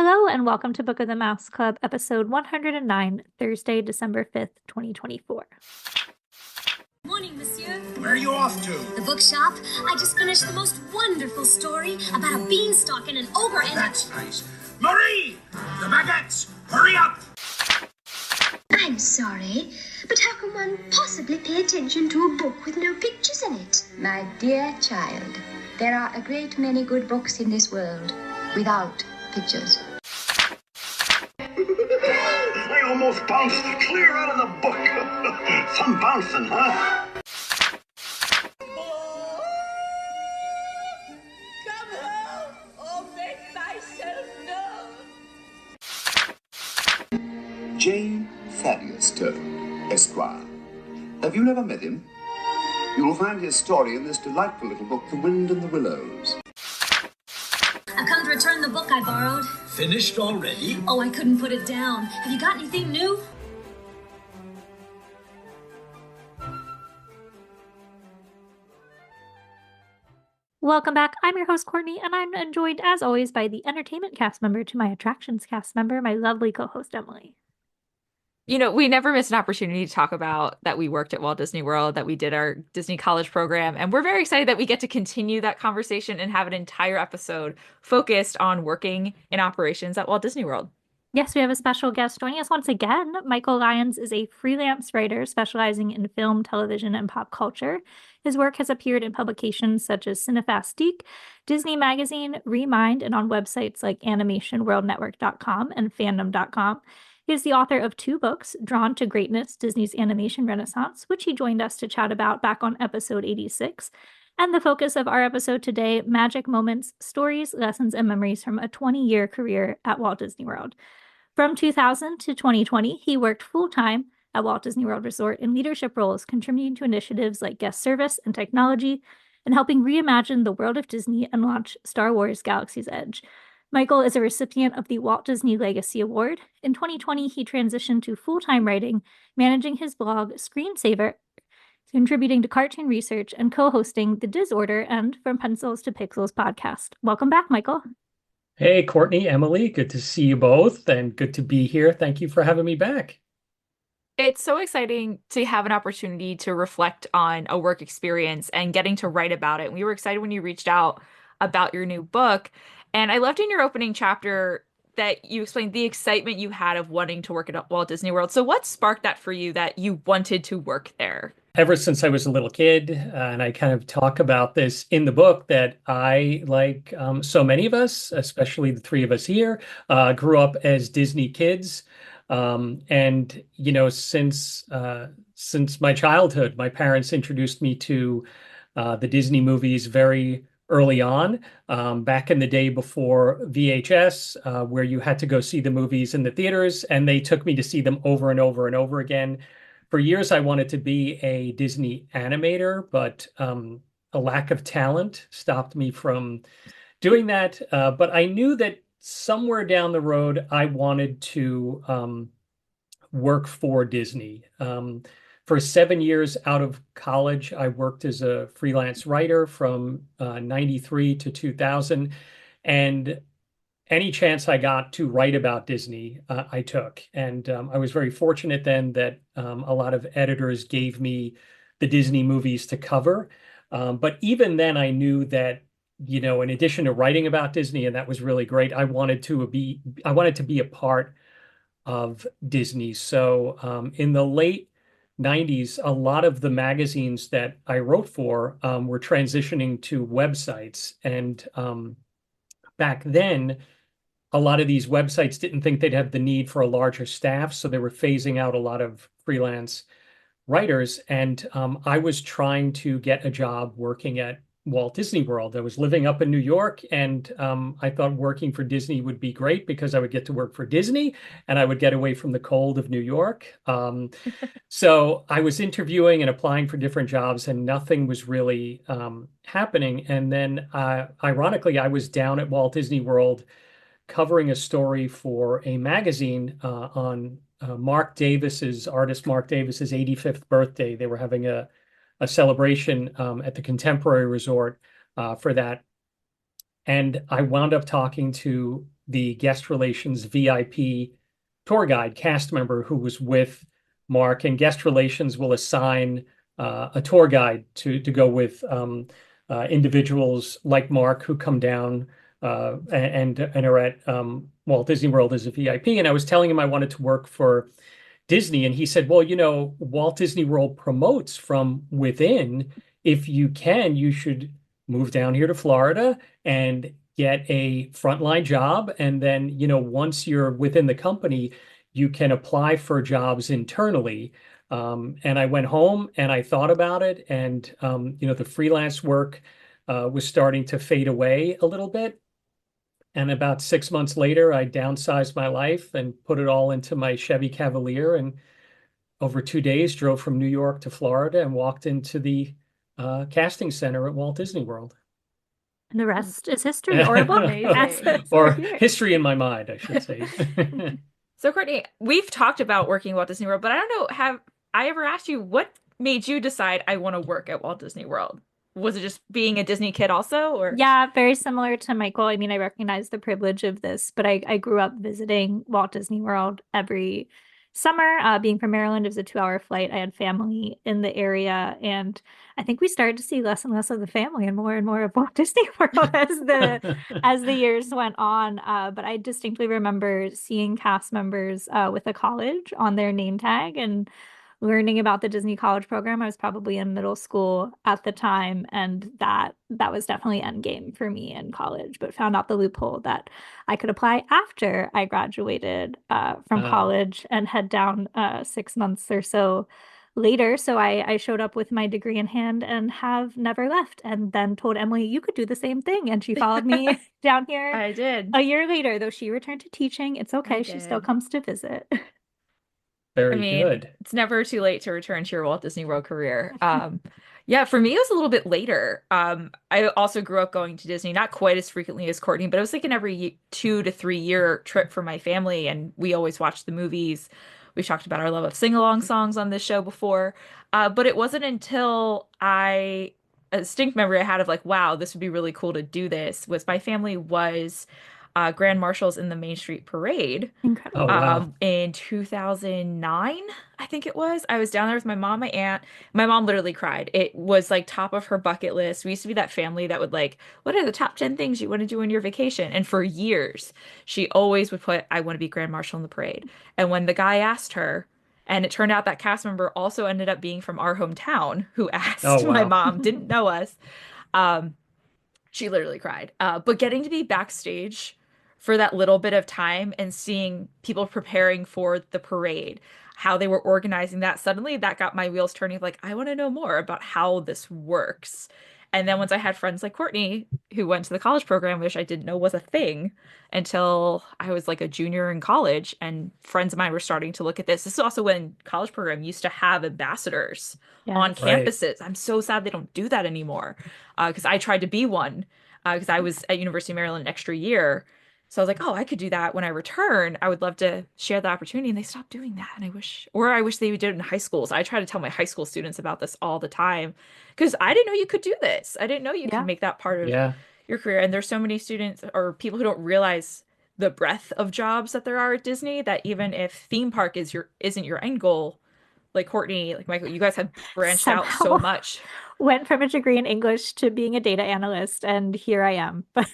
Hello and welcome to Book of the Mouse Club, episode 109, Thursday, December 5th, 2024. Morning, monsieur. Where are you off to? The bookshop. I just finished the most wonderful story about a beanstalk and an ogre and That's nice. Marie! The baguettes! Hurry up! I'm sorry, but how can one possibly pay attention to a book with no pictures in it? My dear child, there are a great many good books in this world without pictures. I almost bounced clear out of the book. Some bouncing, huh? Come home or make myself known. J. Thaddeus Turtle, Esquire. Have you never met him? You will find his story in this delightful little book, The Wind and the Willows. I've come to return the book I borrowed. Finished already? Oh, I couldn't put it down. Have you got anything new? Welcome back. I'm your host, Courtney, and I'm joined, as always, by the entertainment cast member to my attractions cast member, my lovely co-host, Emily. You know, we never miss an opportunity to talk about that we worked at Walt Disney World, that we did our Disney College program, and we're very excited that we get to continue that conversation and have an entire episode focused on working in operations at Walt Disney World. Yes, we have a special guest joining us once again. Michael Lyons is a freelance writer specializing in film, television, and pop culture. His work has appeared in publications such as Cinefastique, Disney Magazine, Remind, and on websites like animationworldnetwork.com and fandom.com. He is the author of 2 books, Drawn to Greatness, Disney's Animation Renaissance, which he joined us to chat about back on episode 86. And the focus of our episode today, Magic Moments, Stories, Lessons, and Memories from a 20-year career at Walt Disney World. From 2000 to 2020, he worked full-time at Walt Disney World Resort in leadership roles, contributing to initiatives like guest service and technology, and helping reimagine the world of Disney and launch Star Wars Galaxy's Edge. Michael is a recipient of the Walt Disney Legacy Award. In 2020, he transitioned to full-time writing, managing his blog Screensaver, contributing to cartoon research, and co-hosting the Disorder and From Pencils to Pixels podcast. Welcome back, Michael. Hey, Courtney, Emily, good to see you both and good to be here. Thank you for having me back. It's so exciting to have an opportunity to reflect on a work experience and getting to write about it. We were excited when you reached out about your new book. And I loved in your opening chapter that you explained the excitement you had of wanting to work at Walt Disney World. So what sparked that for you that you wanted to work there? Ever since I was a little kid, and I kind of talk about this in the book, that I, like so many of us, especially the 3 of us here, grew up as Disney kids. And, you know, since my childhood, my parents introduced me to the Disney movies very early on, back in the day before VHS, where you had to go see the movies in the theaters, and they took me to see them over and over and over again. For years, I wanted to be a Disney animator, but a lack of talent stopped me from doing that. But I knew that somewhere down the road, I wanted to work for Disney. For 7 years out of college, I worked as a freelance writer from 93 to 2000. And any chance I got to write about Disney, I took. And I was very fortunate then that a lot of editors gave me the Disney movies to cover. But even then, I knew that, you know, in addition to writing about Disney, and that was really great, I wanted to be a part of Disney. So in the late 90s, a lot of the magazines that I wrote for were transitioning to websites. And back then, a lot of these websites didn't think they'd have the need for a larger staff, so they were phasing out a lot of freelance writers. And I was trying to get a job working at Walt Disney World. I was living up in New York, and I thought working for Disney would be great because I would get to work for Disney and I would get away from the cold of New York. So I was interviewing and applying for different jobs, and nothing was really happening. And then, ironically, I was down at Walt Disney World covering a story for a magazine on artist Mark Davis's 85th birthday. They were having a celebration at the Contemporary Resort for that. And I wound up talking to the guest relations VIP tour guide cast member who was with Mark, and guest relations will assign a tour guide to go with individuals like Mark who come down and are at Walt Disney World as a VIP. And I was telling him I wanted to work for Disney, and he said, "Well, Walt Disney World promotes from within. If you can, you should move down here to Florida and get a frontline job, and then once you're within the company, you can apply for jobs internally." And I went home and I thought about it, and the freelance work was starting to fade away a little bit. And about 6 months later, I downsized my life and put it all into my Chevy Cavalier, and over 2 days drove from New York to Florida and walked into the casting center at Walt Disney World. And the rest is history, or a book. Or history in my mind, I should say. So, Courtney, we've talked about working at Walt Disney World, but I don't know, have I ever asked you what made you decide I want to work at Walt Disney World? Was it just being a Disney kid also, or? Yeah, very similar to Michael. I mean, I recognize the privilege of this, but I grew up visiting Walt Disney World every summer. Being from Maryland, it was a 2-hour flight. I had family in the area, and I think we started to see less and less of the family and more of Walt Disney World as the years went on. But I distinctly remember seeing cast members with a college on their name tag and learning about the Disney College program. I was probably in middle school at the time, and that was definitely endgame for me in college, but found out the loophole that I could apply after I graduated from college and head down 6 months or so later. So I showed up with my degree in hand and have never left, and then told Emily, you could do the same thing. And she followed me down here. I did. A year later, though she returned to teaching. It's okay. She still comes to visit. Very good. It's never too late to return to your Walt Disney World career. Yeah, for me, it was a little bit later. I also grew up going to Disney, not quite as frequently as Courtney, but it was like an every 2 to 3 year trip for my family, and we always watched the movies. We've talked about our love of sing-along songs on this show before, but it wasn't until a distinct memory I had of like, wow, this would be really cool to do this, was my family was Grand Marshals in the Main Street Parade. Incredible. Oh, wow. In 2009, I think it was. I was down there with my mom, my aunt. My mom literally cried. It was like top of her bucket list. We used to be that family that would like, what are the top 10 things you want to do on your vacation? And for years, she always would put, I want to be Grand Marshal in the parade. And when the guy asked her, and it turned out that cast member also ended up being from our hometown, who asked my mom, didn't know us. She literally cried. But getting to be backstage for that little bit of time and seeing people preparing for the parade, how they were organizing that, suddenly that got my wheels turning, like, I want to know more about how this works. And then once I had friends like Courtney who went to the college program, which I didn't know was a thing until I was like a junior in college, and friends of mine were starting to look at this. This is also when college program used to have ambassadors on campuses. I'm so sad they don't do that anymore, because I tried to be one because I was at University of Maryland an extra year. So I was like, oh, I could do that when I return. I would love to share the opportunity. And they stopped doing that. And I wish they did it in high schools. I try to tell my high school students about this all the time, because I didn't know you could do this. I didn't know you could make that part of your career. And there's so many students or people who don't realize the breadth of jobs that there are at Disney, that even if theme park isn't your end goal, like Courtney, like Michael, you guys have branched out so much. Went from a degree in English to being a data analyst, and here I am. But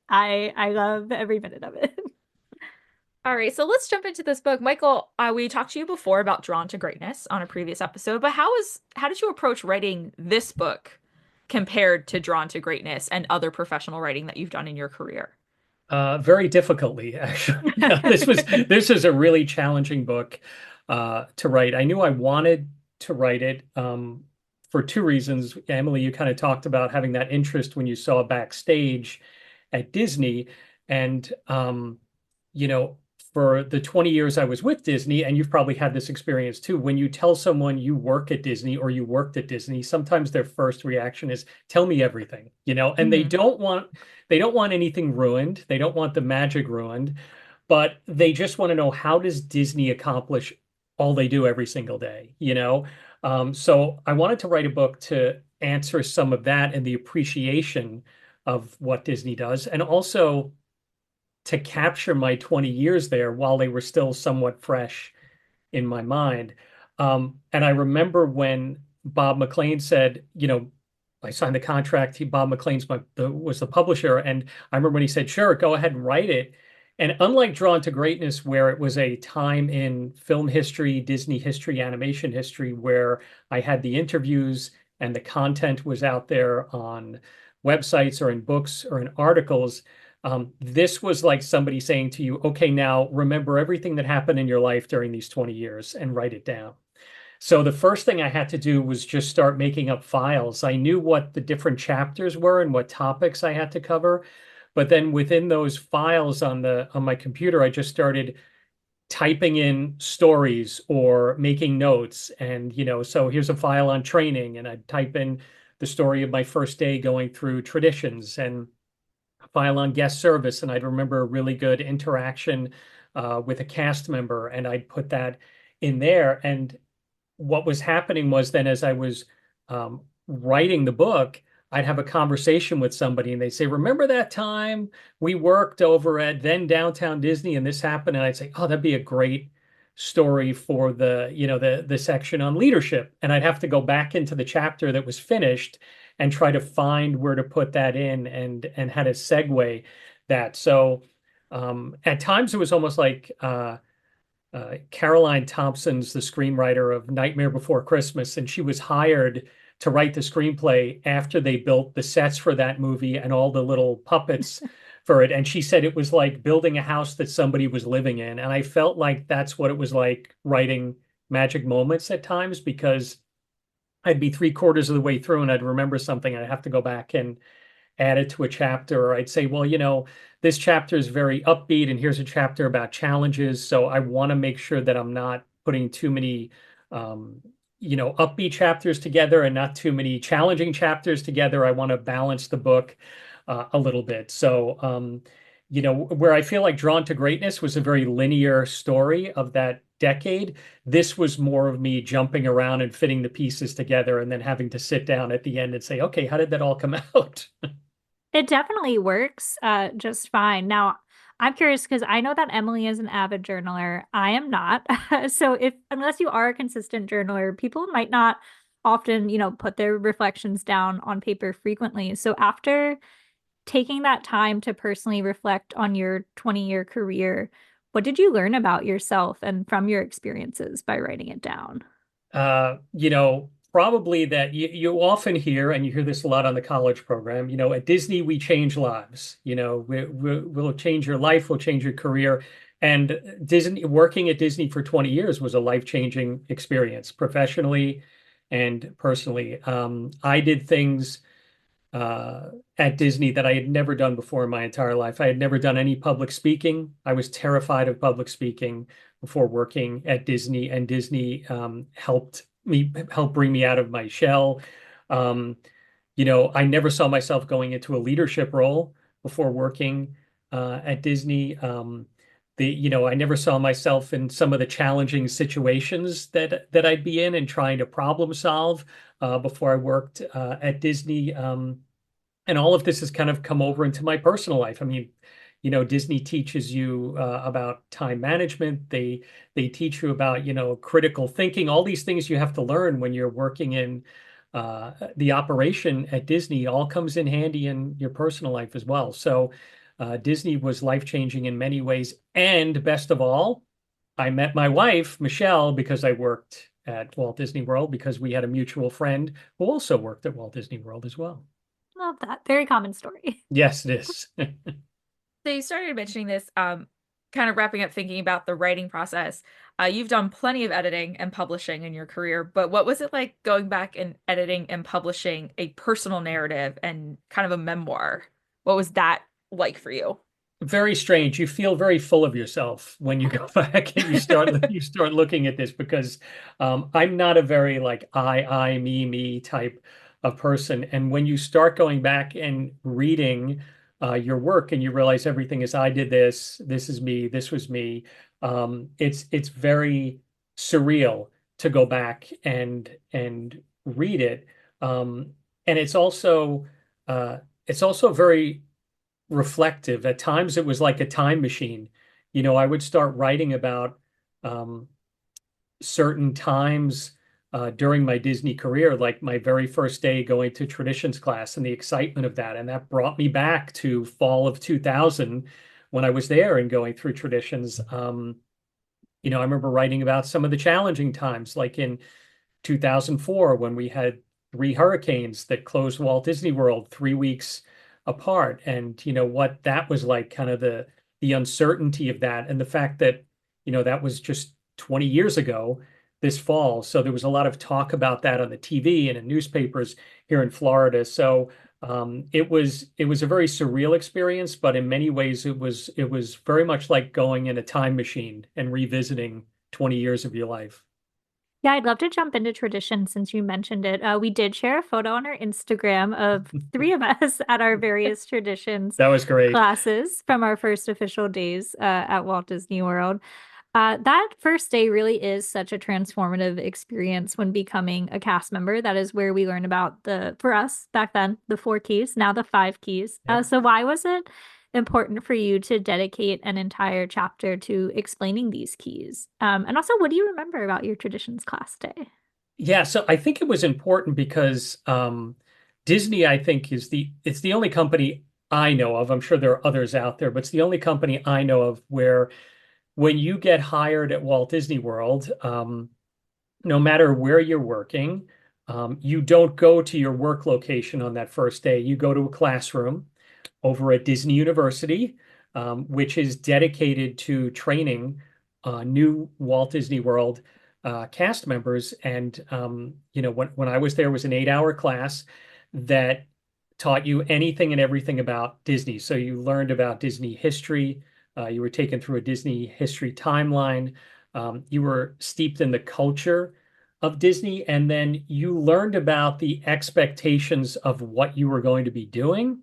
I love every minute of it. All right, so let's jump into this book. Michael, we talked to you before about Drawn to Greatness on a previous episode, but how did you approach writing this book compared to Drawn to Greatness and other professional writing that you've done in your career? Very difficultly, actually. This was a really challenging book to write. I knew I wanted to write it for 2 reasons. Emily, you kind of talked about having that interest when you saw backstage at Disney. And, for the 20 years I was with Disney, and you've probably had this experience too, when you tell someone you work at Disney or you worked at Disney, sometimes their first reaction is, tell me everything, and they don't want anything ruined. They don't want the magic ruined, but they just want to know, how does Disney accomplish all they do every single day, So I wanted to write a book to answer some of that and the appreciation of what Disney does. And also, to capture my 20 years there while they were still somewhat fresh in my mind. And I remember when Bob McLean said, I signed the contract. Bob McLean's was the publisher, and I remember when he said, "Sure, go ahead and write it." And unlike Drawn to Greatness, where it was a time in film history, Disney history, animation history, where I had the interviews and the content was out there on websites or in books or in articles, this was like somebody saying to you, "Okay, now remember everything that happened in your life during these 20 years and write it down." So the first thing I had to do was just start making up files. I knew what the different chapters were and what topics I had to cover, but then within those files on my computer, I just started typing in stories or making notes. And so here's a file on training, and I'd type in the story of my first day going through traditions, and a file on guest service, and I'd remember a really good interaction with a cast member, and I'd put that in there. And what was happening was then, as I was writing the book, I'd have a conversation with somebody and they'd say, "Remember that time we worked over at then Downtown Disney and this happened?" And I'd say, "Oh, that'd be a great story for the section on leadership." And I'd have to go back into the chapter that was finished and try to find where to put that in and how to segue that. So at times it was almost like Caroline Thompson's the screenwriter of Nightmare Before Christmas, and she was hired to write the screenplay after they built the sets for that movie and all the little puppets for it. And she said it was like building a house that somebody was living in. And I felt like that's what it was like writing Magic Moments at times, because I'd be 3/4 of the way through and I'd remember something and I'd have to go back and add it to a chapter, or I'd say, "Well, this chapter is very upbeat and here's a chapter about challenges. So I want to make sure that I'm not putting too many, upbeat chapters together and not too many challenging chapters together. I want to balance the book a little bit." So, where I feel like Drawn to Greatness was a very linear story of that decade, this was more of me jumping around and fitting the pieces together and then having to sit down at the end and say, "Okay, how did that all come out?" It definitely works just fine. Now, I'm curious because I know that Emily is an avid journaler. I am not. So unless you are a consistent journaler, people might not often, put their reflections down on paper frequently. So after taking that time to personally reflect on your 20-year career, what did you learn about yourself and from your experiences by writing it down? Probably that you often hear, and you hear this a lot on the college program, at Disney, we change lives. We'll change your life, we'll change your career. And working at Disney for 20 years was a life-changing experience, professionally and personally. I did things at Disney that I had never done before in my entire life. I had never done any public speaking. I was terrified of public speaking before working at Disney, and Disney helped bring me out of my shell. I never saw myself going into a leadership role before working at Disney. I never saw myself in some of the challenging situations that I'd be in and trying to problem solve before I worked at Disney. And all of this has kind of come over into my personal life. I mean, Disney teaches you about time management. They teach you about, critical thinking, all these things you have to learn when you're working in the operation at Disney all comes in handy in your personal life as well. So Disney was life-changing in many ways. And best of all, I met my wife, Michelle, because I worked at Walt Disney World, because we had a mutual friend who also worked at Walt Disney World as well. Love that. Very common story. Yes, it is. So you started mentioning this, kind of wrapping up thinking about the writing process. You've done plenty of editing and publishing in your career, but what was it like going back and editing and publishing a personal narrative and kind of a memoir? What was that like for you? Very strange. You feel very full of yourself when you go back and you start looking at this, because I'm not a very like I, me type of person. And when you start going back and reading your work and you realize everything is I did this is me, this was me. It's very surreal to go back and read it. And it's also very reflective. At times it was like a time machine. I would start writing about um, certain times during my Disney career, like my very first day going to traditions class and the excitement of that. And that brought me back to fall of 2000 when I was there and going through traditions. I remember writing about some of the challenging times, like in 2004 when we had three hurricanes that closed Walt Disney World 3 weeks apart, and what that was like, kind of the uncertainty of that, and the fact that that was just 20 years ago this fall. So there was a lot of talk about that on the TV and in newspapers here in Florida. So it was a very surreal experience, but in many ways it was very much like going in a time machine and revisiting 20 years of your life. Yeah, I'd love to jump into tradition since you mentioned it. We did share a photo on our Instagram of three of us at our various traditions That was great. classes from our first official days at Walt Disney World. That first day really is such a transformative experience when becoming a cast member. That is where we learn about for us back then, the four keys, now the five keys. Yep. So why was it important for you to dedicate an entire chapter to explaining these keys? And also, what do you remember about your traditions class day? Yeah, so I think it was important because Disney, I think, it's the only company I know of. I'm sure there are others out there, but it's the only company I know of where when you get hired at Walt Disney World, no matter where you're working, you don't go to your work location on that first day. You go to a classroom over at Disney University, which is dedicated to training new Walt Disney World cast members. And when I was there, it was an 8-hour class that taught you anything and everything about Disney. So you learned about Disney history. You were taken through a Disney history timeline. You were steeped in the culture of Disney, and then you learned about the expectations of what you were going to be doing,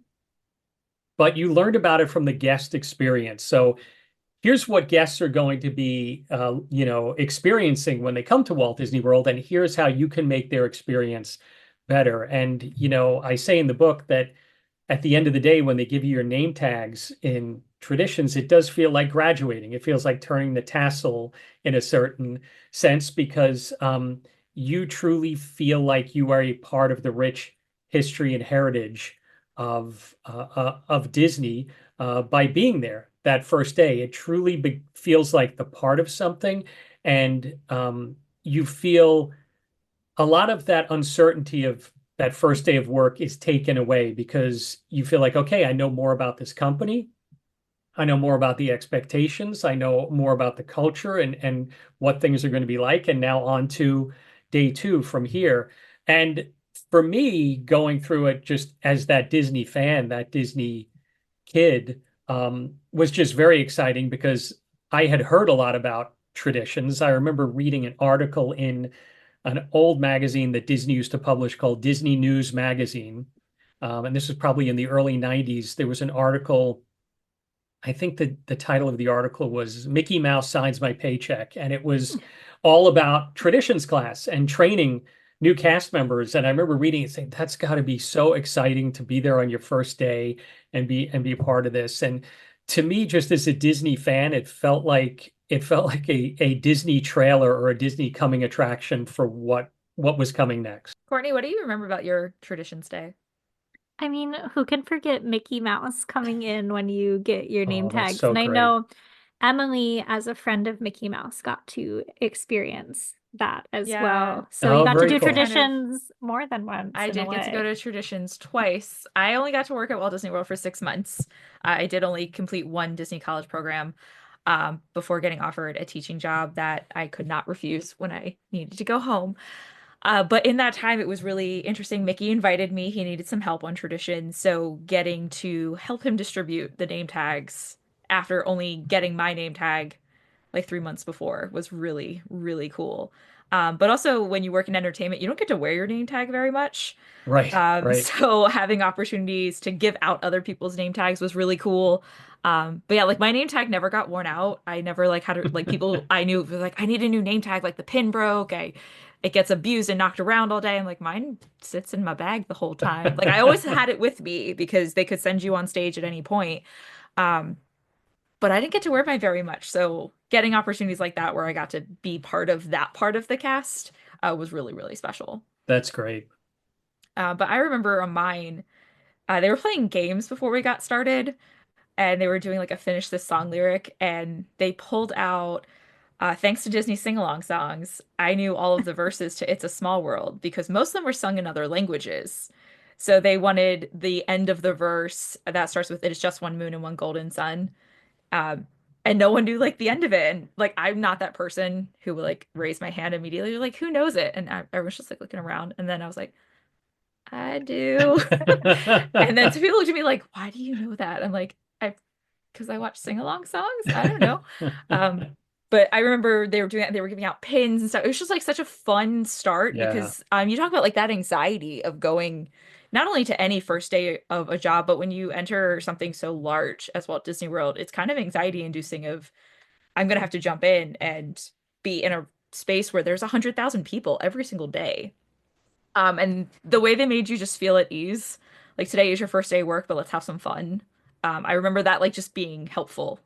but you learned about it from the guest experience. So here's what guests are going to be, experiencing when they come to Walt Disney World, and here's how you can make their experience better. And, I say in the book that at the end of the day, when they give you your name tags in traditions, it does feel like graduating. It feels like turning the tassel in a certain sense because you truly feel like you are a part of the rich history and heritage of Disney by being there that first day. It truly feels like the part of something, and you feel a lot of that uncertainty of that first day of work is taken away because you feel like, okay, I know more about this company. I know more about the expectations. I know more about the culture and what things are going to be like. And now on to day two from here. And for me, going through it just as that Disney fan, that Disney kid, was just very exciting because I had heard a lot about traditions. I remember reading an article in an old magazine that Disney used to publish called Disney News Magazine. And this was probably in the early 90s. There was an article, I think the title of the article was Mickey Mouse Signs My Paycheck. And it was all about traditions class and training new cast members. And I remember reading it saying, that's got to be so exciting to be there on your first day and be a part of this. And to me, just as a Disney fan, it felt like a Disney trailer or a Disney coming attraction for what was coming next. Courtney, what do you remember about your traditions day? I mean, who can forget Mickey Mouse coming in when you get your name Oh, that's tags? so And I great. know Emily, as a friend of Mickey Mouse, got to experience that as Yeah. well. So you Oh, got to very do cool. traditions more than once I in a did get to go way. to traditions twice. I only got to work at Walt Disney World for 6 months. I did only complete one Disney college program before getting offered a teaching job that I could not refuse when I needed to go home. But in that time, it was really interesting. Mickey invited me. He needed some help on tradition. So getting to help him distribute the name tags after only getting my name tag like 3 months before was really, really cool. But also, when you work in entertainment, you don't get to wear your name tag very much. Right, right. So having opportunities to give out other people's name tags was really cool. But yeah, like my name tag never got worn out. I never like had to, like people I knew were like, I need a new name tag, like the pin broke. it gets abused and knocked around all day. I'm like, mine sits in my bag the whole time. Like I always had it with me because they could send you on stage at any point. Um, but I didn't get to wear mine very much. So getting opportunities like that where I got to be part of that part of the cast was really, really special. That's great. But I remember on mine, they were playing games before we got started, and they were doing like a finish this song lyric, and they pulled out, thanks to Disney sing-along songs, I knew all of the verses to It's a Small World because most of them were sung in other languages. So they wanted the end of the verse that starts with It is just one moon and one golden sun. Um, and no one knew like the end of it. And like I'm not that person who would like raise my hand immediately, like, who knows it? And I was just like looking around, and then I was like, I do. And then some people looked at me like, why do you know that? I'm like, because I watch sing-along songs. I don't know. But I remember they were doing that, they were giving out pins and stuff. It was just like such a fun start Yeah. because you talk about like that anxiety of going not only to any first day of a job, but when you enter something so large as Walt Disney World, it's kind of anxiety inducing of I'm gonna have to jump in and be in a space where there's 100,000 people every single day. And the way they made you just feel at ease, like today is your first day of work, but let's have some fun. I remember that like just being helpful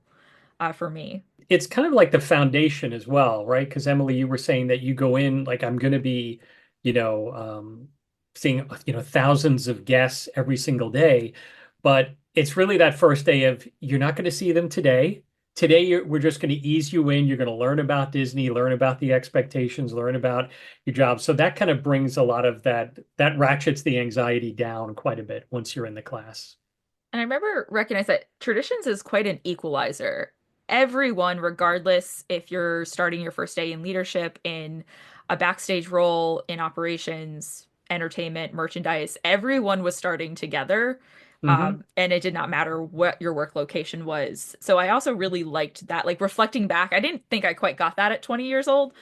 for me. It's kind of like the foundation as well, right? Because Emily, you were saying that you go in like I'm going to be, you know, seeing, thousands of guests every single day, but it's really that first day of you're not going to see them today. Today, we're just going to ease you in. You're going to learn about Disney, learn about the expectations, learn about your job. So that kind of brings a lot of that ratchets the anxiety down quite a bit once you're in the class. And I remember recognize that traditions is quite an equalizer. Everyone, regardless if you're starting your first day in leadership, in a backstage role, in operations, entertainment, merchandise, everyone was starting together. Hmm. And it did not matter what your work location was. So I also really liked that. Like reflecting back, I didn't think I quite got that at 20 years old,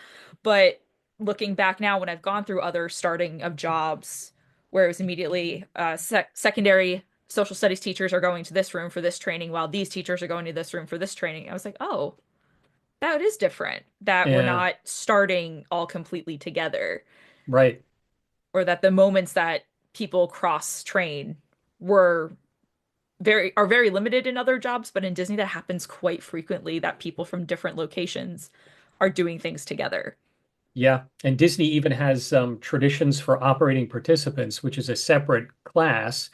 but looking back now when I've gone through other starting of jobs where it was immediately secondary social studies teachers are going to this room for this training while these teachers are going to this room for this training. I was like, oh, that is different. That we're Yeah, not starting all completely together, right. or that the moments that people cross train were very limited in other jobs, but in Disney that happens quite frequently that people from different locations are doing things together. Yeah, and Disney even has traditions for operating participants, which is a separate class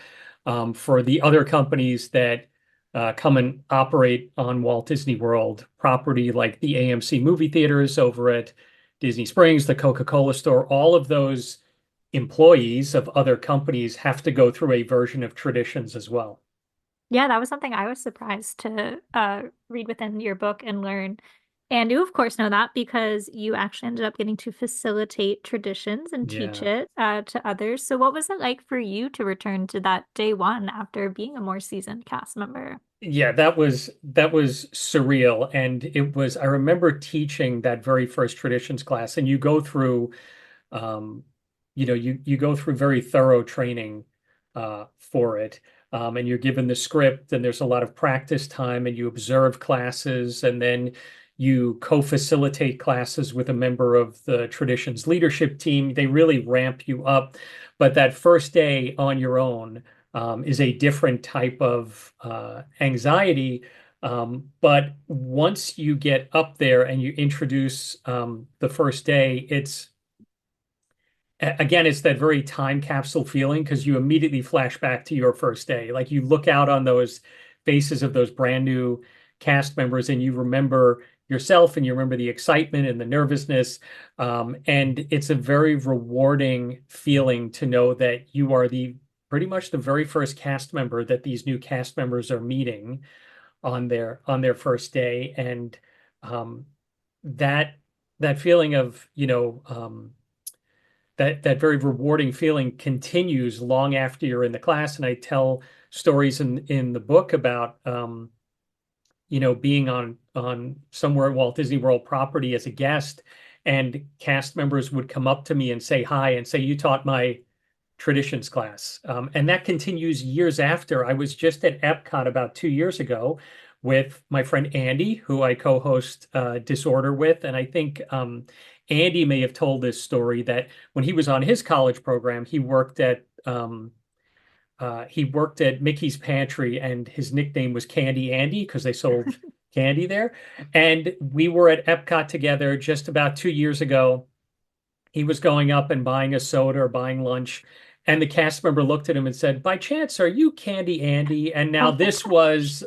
for the other companies that come and operate on Walt Disney World property, like the AMC movie theaters over at Disney Springs, the Coca-Cola store. All of those employees of other companies have to go through a version of traditions as well. Yeah, that was something I was surprised to read within your book and learn. And you, of course, know that because you actually ended up getting to facilitate traditions and teach Yeah. it to others. So, what was it like for you to return to that day one after being a more seasoned cast member? Yeah, that was surreal. And it was, I remember teaching that very first traditions class, and you go through um, you go through very thorough training for it. And you're given the script, and there's a lot of practice time, and you observe classes, and then you co-facilitate classes with a member of the traditions leadership team. They really ramp you up. But that first day on your own is a different type of anxiety. But once you get up there and you introduce the first day, again, it's that very time capsule feeling because you immediately flash back to your first day. Like you look out on those faces of those brand new cast members and you remember yourself and you remember the excitement and the nervousness. And it's a very rewarding feeling to know that you are the pretty much the very first cast member that these new cast members are meeting on their first day. And that that feeling of, that very rewarding feeling continues long after you're in the class. And I tell stories in the book about being on somewhere at Walt Disney World property as a guest, and cast members would come up to me and say hi and say, "You taught my traditions class." And that continues years after. I was just at Epcot about 2 years ago with my friend Andy, who I co-host Disorder with. And I think Andy may have told this story that when he was on his college program, he worked at Mickey's Pantry, and his nickname was Candy Andy because they sold candy there. And we were at Epcot together just about 2 years ago. He was going up and buying a soda or buying lunch, and the cast member looked at him and said, "By chance, are you Candy Andy?" And now this was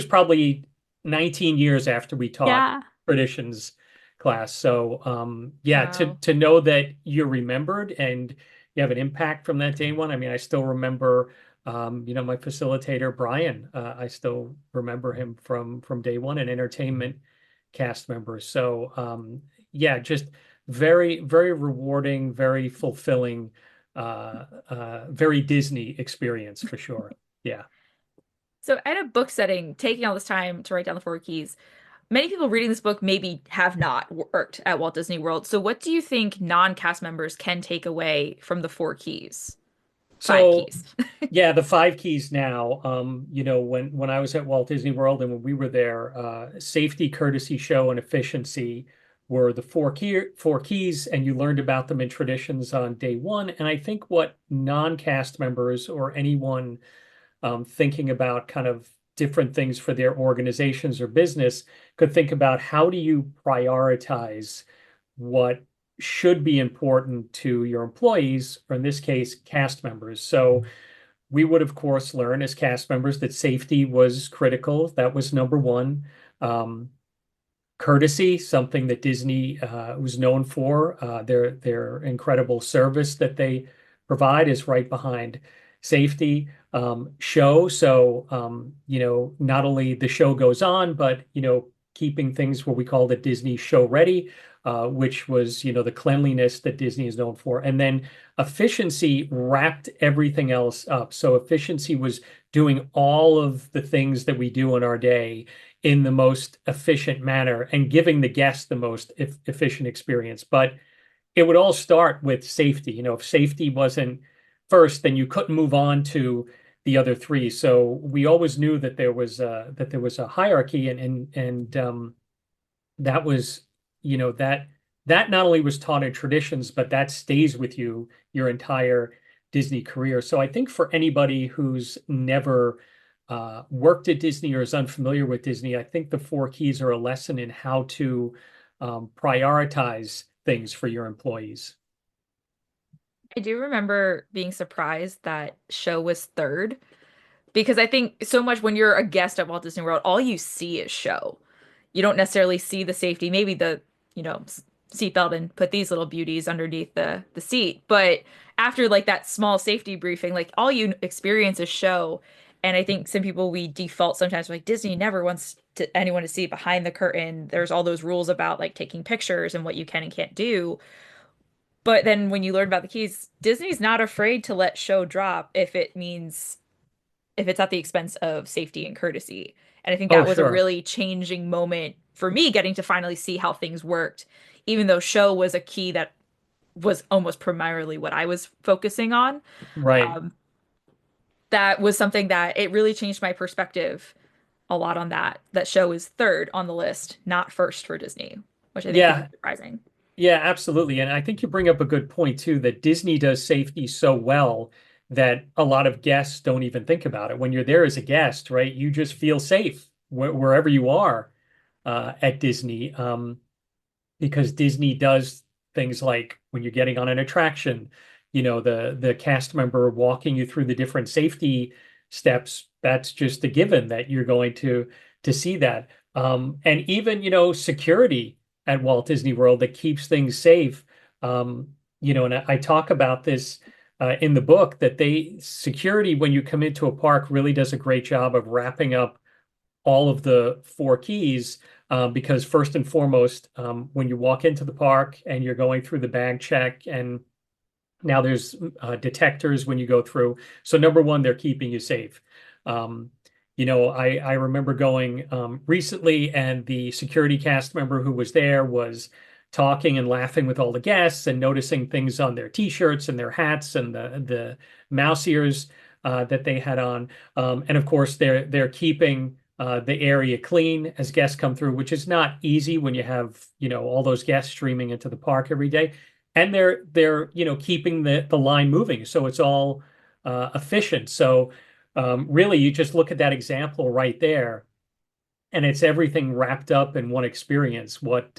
probably 19 years after we taught Yeah. traditions class. So yeah, Wow. to know that you're remembered and you have an impact from that day one. I mean, I still remember my facilitator, Brian. I still remember him from day one, an entertainment cast member. So yeah, just very, very rewarding, very fulfilling, very Disney experience for sure. Yeah. So, at a book setting, taking all this time to write down the four keys, many people reading this book maybe have not worked at Walt Disney World. So, what do you think non-cast members can take away from the four keys? Five So keys. yeah, the five keys now. When I was at Walt Disney World and when we were there, safety, courtesy, show, and efficiency were the four keys, and you learned about them in traditions on day one. And I think what non-cast members or anyone thinking about kind of different things for their organizations or business could think about, how do you prioritize what should be important to your employees, or in this case, cast members. So we would, of course, learn as cast members that safety was critical. That was number one. Courtesy, something that Disney was known for. Their incredible service that they provide is right behind safety. Show, so not only the show goes on, but keeping things what we call the Disney show ready, which was the cleanliness that Disney is known for. And then efficiency wrapped everything else up. So efficiency was doing all of the things that we do in our day in the most efficient manner and giving the guest the most efficient experience. But it would all start with safety. If safety wasn't first, then you couldn't move on to the other three. So we always knew that there was a hierarchy, and that was that not only was taught in traditions, but that stays with you your entire Disney career. So I think for anybody who's never worked at Disney or is unfamiliar with Disney, I think the four keys are a lesson in how to prioritize things for your employees. I do remember being surprised that show was third because I think so much when you're a guest at Walt Disney World, all you see is show. You don't necessarily see the safety, maybe the, seatbelt and put these little beauties underneath the seat. But after like that small safety briefing, like all you experience is show. And I think some people, we default sometimes like Disney never wants anyone to see behind the curtain. There's all those rules about like taking pictures and what you can and can't do. But then when you learn about the keys, Disney's not afraid to let show drop if it's at the expense of safety and courtesy. And I think Oh, that was a sure. really changing moment for me getting to finally see how things worked, even though show was a key that was almost primarily what I was focusing on. Right. Um, that was something that it really changed my perspective a lot on that. That show is third on the list, not first for Disney, which I think could be Yeah. surprising. Yeah, absolutely. And I think you bring up a good point too, that Disney does safety so well that a lot of guests don't even think about it. When you're there as a guest, right, you just feel safe wherever you are at Disney, because Disney does things like when you're getting on an attraction, the cast member walking you through the different safety steps. That's just a given that you're going to see that. And even, security at Walt Disney World that keeps things safe. And I talk about this in the book, that security, when you come into a park, really does a great job of wrapping up all of the four keys. Because first and foremost, when you walk into the park and you're going through the bag check, and now there's detectors when you go through. So number one, they're keeping you safe. I remember going recently, and the security cast member who was there was talking and laughing with all the guests and noticing things on their t-shirts and their hats and the mouse ears that they had on. And of course, they're keeping the area clean as guests come through, which is not easy when you have, all those guests streaming into the park every day. And they're keeping the line moving, so it's all efficient. So really, you just look at that example right there, and it's everything wrapped up in one experience. What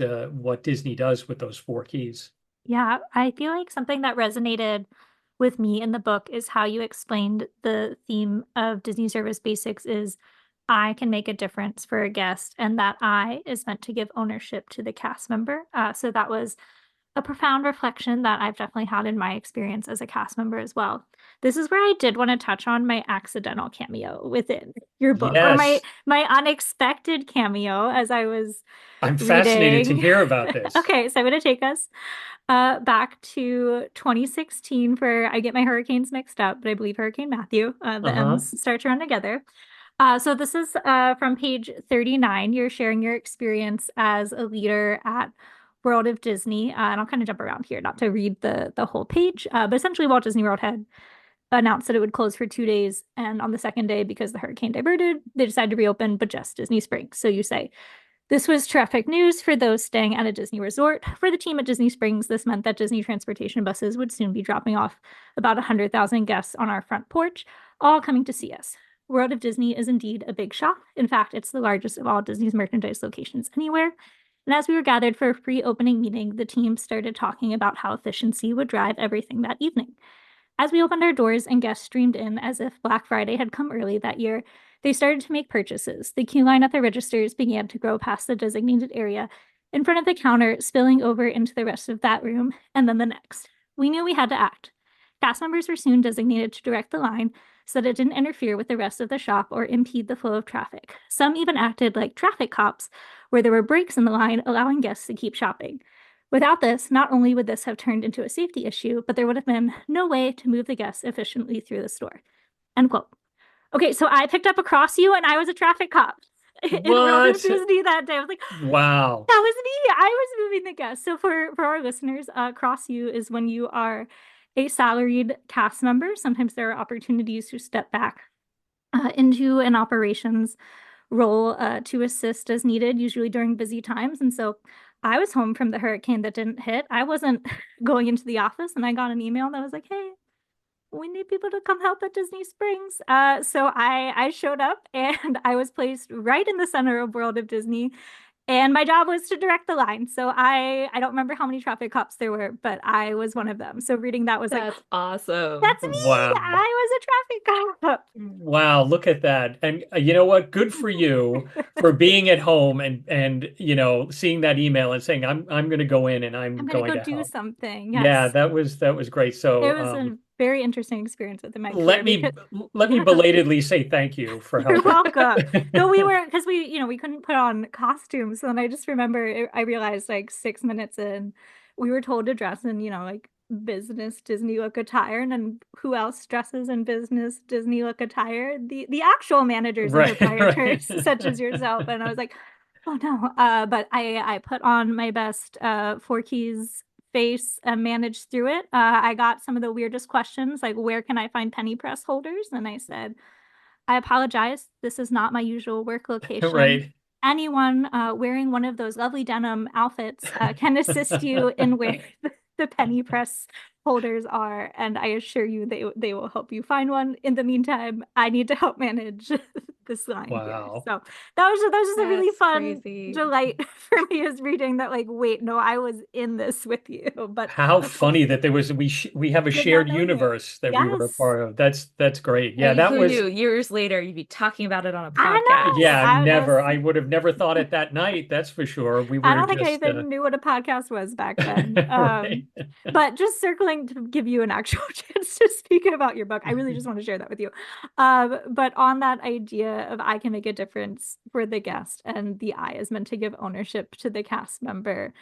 Disney does with those four keys. Yeah, I feel like something that resonated with me in the book is how you explained the theme of Disney Service Basics is I can make a difference for a guest, and that I is meant to give ownership to the cast member. So that was a profound reflection that I've definitely had in my experience as a cast member as well. This is where I did want to touch on my accidental cameo within your book, or my Yes, unexpected cameo as I was I'm fascinated to reading. hear about this. Okay, so I'm going to take us back to 2016 for I get my hurricanes mixed up, but I believe Hurricane Matthew. The Uh-huh. ends start to run together. So this is from page 39. You're sharing your experience as a leader at World of Disney. And I'll kind of jump around here, not to read the whole page. But essentially, Walt Disney World had announced that it would close for 2 days. And on the second day, because the hurricane diverted, they decided to reopen, but just Disney Springs. So you say, this was terrific news for those staying at a Disney resort. For the team at Disney Springs, this meant that Disney transportation buses would soon be dropping off about 100,000 guests on our front porch, all coming to see us. World of Disney is indeed a big shop. In fact, it's the largest of all Disney's merchandise locations anywhere. And as we were gathered for a pre-opening meeting, the team started talking about how efficiency would drive everything that evening. As we opened our doors and guests streamed in as if Black Friday had come early that year, they started to make purchases. The queue line at the registers began to grow past the designated area in front of the counter, spilling over into the rest of that room, and then the next. We knew we had to act. Cast members were soon designated to direct the line so that it didn't interfere with the rest of the shop or impede the flow of traffic. Some even acted like traffic cops, where there were breaks in the line, allowing guests to keep shopping. Without this, not only would this have turned into a safety issue, but there would have been no way to move the guests efficiently through the store. End quote. Okay, so I picked up across you and I was a traffic cop in World of What? Disney that day. I was like, Wow. that was me. I was moving the guests. So for our listeners, cross you is when you are a salaried cast member. Sometimes there are opportunities to step back into an operations role to assist as needed, usually during busy times. And so I was home from the hurricane that didn't hit. I wasn't going into the office, and I got an email that was like, hey, we need people to come help at Disney Springs. So I showed up and I was placed right in the center of World of Disney. And my job was to direct the line. So I don't remember how many traffic cops there were, but I was one of them. So reading that was like, That's awesome. that's me. Wow. I was a traffic cop. Wow, look at that. And you know what? Good for you for being at home and seeing that email and saying, I'm gonna go in and I'm I'm gonna going go to do help. something. Yeah, Yes. that was great. It So was a very interesting experience within my career let me because let me belatedly say thank you for you're helping. welcome. No, we were because we couldn't put on costumes. And then I just remember I realized like 6 minutes in, we were told to dress in, like business Disney look attire. And then who else dresses in business Disney look attire? The actual managers and Right, right. proprietors, such as yourself. And I was like, oh no. But I put on my best four keys face and managed through it. I got some of the weirdest questions, like where can I find penny press holders? And I said, I apologize. This is not my usual work location. Right. Anyone wearing one of those lovely denim outfits can assist you in where the penny press holders are, and I assure you they will help you find one. In the meantime, I need to help manage this line here. Wow. So that was just a really That's fun crazy. delight for me as reading that. Like, wait, no, I was in this with you, but How of course, funny that we have a did not shared know you. universe that we were a Yes, part of. That's great. Yeah, Hey, that who was knew years later you'd be talking about it on a I know. podcast? yeah, I never. was I would have never thought it that night, that's for sure. We I were don't think I just even knew what a podcast was back then. right. But just circling to give you an actual chance to speak about your book, I really just want to share that with you. But on that idea of I can make a difference for the guest and the I is meant to give ownership to the cast member.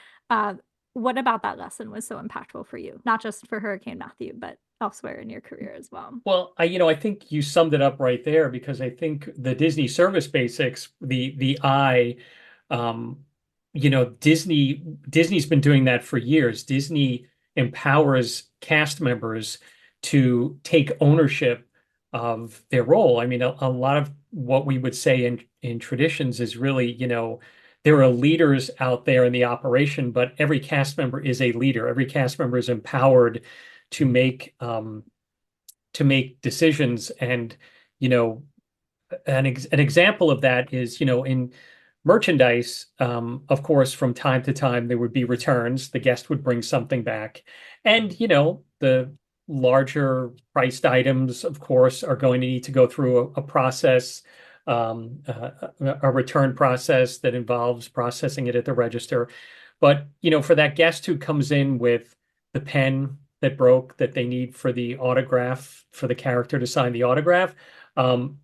What about that lesson was so impactful for you? Not just for Hurricane Matthew, but elsewhere in your career as well. Well, I think you summed it up right there because I think the Disney service basics, the I, um, Disney's been doing that for years. Disney empowers cast members to take ownership of their role. I mean, a lot of what we would say in traditions is really, there are leaders out there in the operation, but every cast member is a leader. Every cast member is empowered to make decisions. And, an example of that is, in merchandise, of course, from time to time, there would be returns. The guest would bring something back. And, the larger priced items, of course, are going to need to go through a process, a return process that involves processing it at the register. But, for that guest who comes in with the pen that broke that they need for the autograph, for the character to sign the autograph,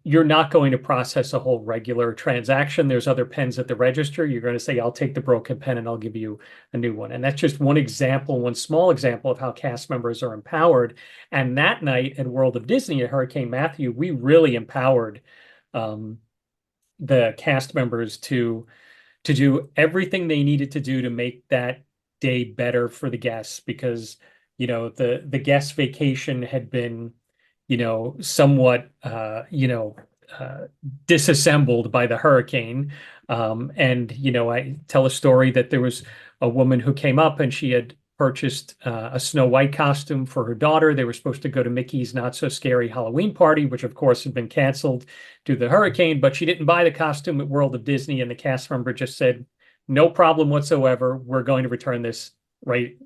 you're not going to process a whole regular transaction. There's other pens at the register. You're going to say, I'll take the broken pen and I'll give you a new one. And that's just one example, one small example of how cast members are empowered. And that night at World of Disney at Hurricane Matthew, we really empowered the cast members to do everything they needed to do to make that day better for the guests, because the guest vacation had been somewhat disassembled by the hurricane. And I tell a story that there was a woman who came up and she had purchased a Snow White costume for her daughter. They were supposed to go to Mickey's Not So Scary Halloween party, which of course had been canceled due to the hurricane, but she didn't buy the costume at World of Disney, and the cast member just said, no problem whatsoever. We're going to return this right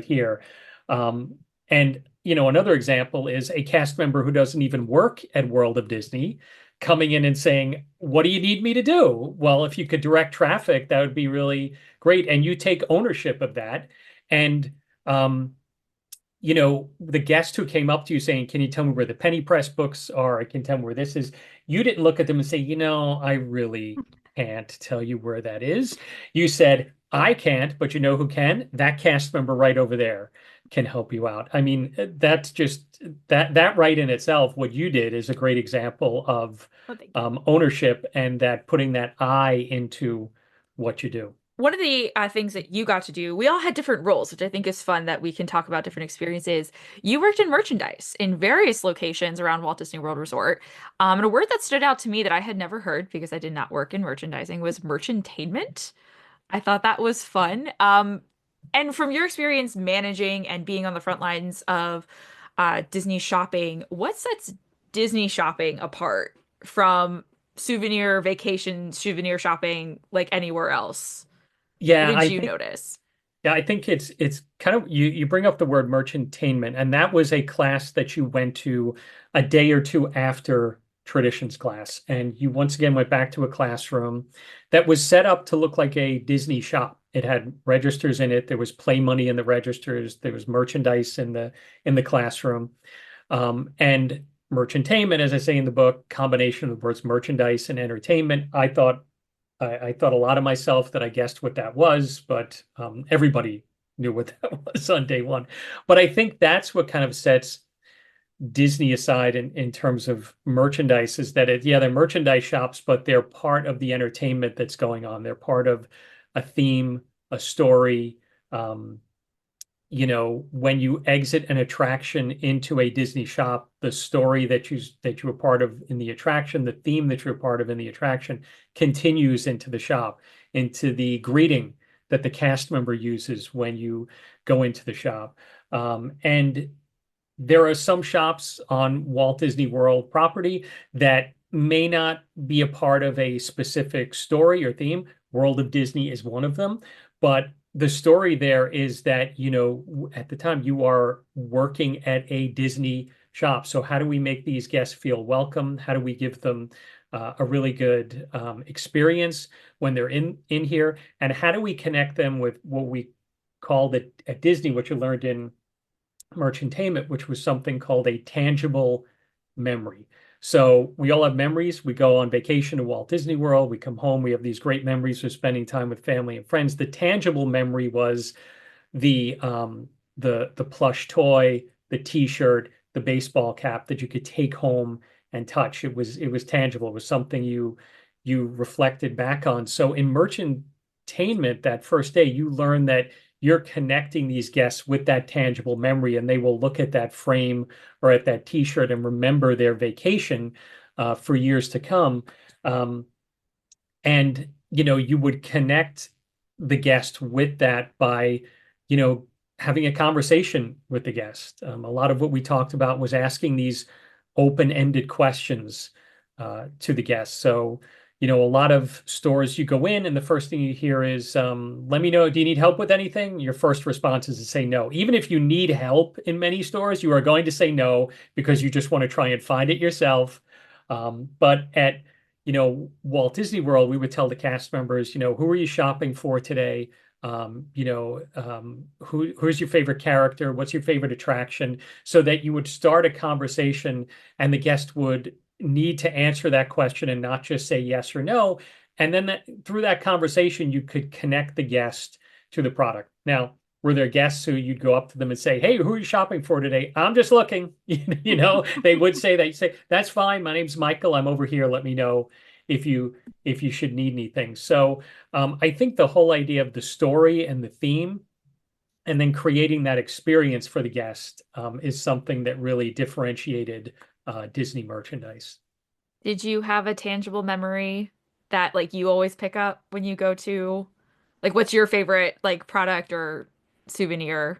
here. And another example is a cast member who doesn't even work at World of Disney coming in and saying, what do you need me to do? Well, if you could direct traffic, that would be really great. And you take ownership of that. And, the guest who came up to you saying, can you tell me where the penny press books are? I can tell me where this is. You didn't look at them and say, I really can't tell you where that is. You said, I can't, but you know who can? That cast member right over there can help you out. I mean, that's just that right in itself, what you did is a great example of ownership, and that putting that I into what you do. One of the things that you got to do, we all had different roles, which I think is fun that we can talk about different experiences. You worked in merchandise in various locations around Walt Disney World Resort. And a word that stood out to me that I had never heard because I did not work in merchandising was merchantainment. I thought that was fun. And from your experience managing and being on the front lines of Disney shopping, what sets Disney shopping apart from vacation souvenir shopping like anywhere else? Yeah, what did you notice? Yeah, I think it's kind of you bring up the word merchantainment, and that was a class that you went to a day or two after traditions class, and you once again went back to a classroom that was set up to look like a Disney shop. It had registers in it. There was play money in the registers. There was merchandise in the classroom, and merchantainment, as I say in the book, combination of the words merchandise and entertainment. I thought a lot of myself that I guessed what that was, but everybody knew what that was on day one. But I think that's what kind of sets Disney aside in terms of merchandise, is that they're merchandise shops, but they're part of the entertainment that's going on. They're part of a theme, a story. When you exit an attraction into a Disney shop, the story that you were part of in the attraction, the theme that you're part of in the attraction continues into the shop, into the greeting that the cast member uses when you go into the shop. And there are some shops on Walt Disney World property that may not be a part of a specific story or theme. World of Disney is one of them, but the story there is that, at the time you are working at a Disney shop. So how do we make these guests feel welcome? How do we give them a really good experience when they're in here? And how do we connect them with what we called at Disney, what you learned in merchantainment, which was something called a tangible memory. So we all have memories. We go on vacation to Walt Disney World. We come home. We have these great memories of spending time with family and friends. The tangible memory was the plush toy, the T-shirt, the baseball cap that you could take home and touch. It was tangible. It was something you reflected back on. So in merchantainment, that first day, you learn that you're connecting these guests with that tangible memory, and they will look at that frame or at that T-shirt and remember their vacation for years to come. Um, and, you would connect the guest with that by, you know, having a conversation with the guest. A lot of what we talked about was asking these open-ended questions to the guest. So, a lot of stores you go in and the first thing you hear is, let me know, do you need help with anything? Your first response is to say no. Even if you need help in many stores, you are going to say no because you just want to try and find it yourself. But at Walt Disney World, we would tell the cast members, who are you shopping for today? Who's your favorite character? What's your favorite attraction? So that you would start a conversation and the guest would need to answer that question and not just say yes or no. And then through that conversation, you could connect the guest to the product. Now, were there guests who you'd go up to them and say, hey, who are you shopping for today? I'm just looking. They would say that. You say, that's fine. My name's Michael. I'm over here. Let me know if you should need anything. So I think the whole idea of the story and the theme and then creating that experience for the guest is something that really differentiated Disney merchandise. Did you have a tangible memory that like you always pick up when you go to like what's your favorite like product or souvenir?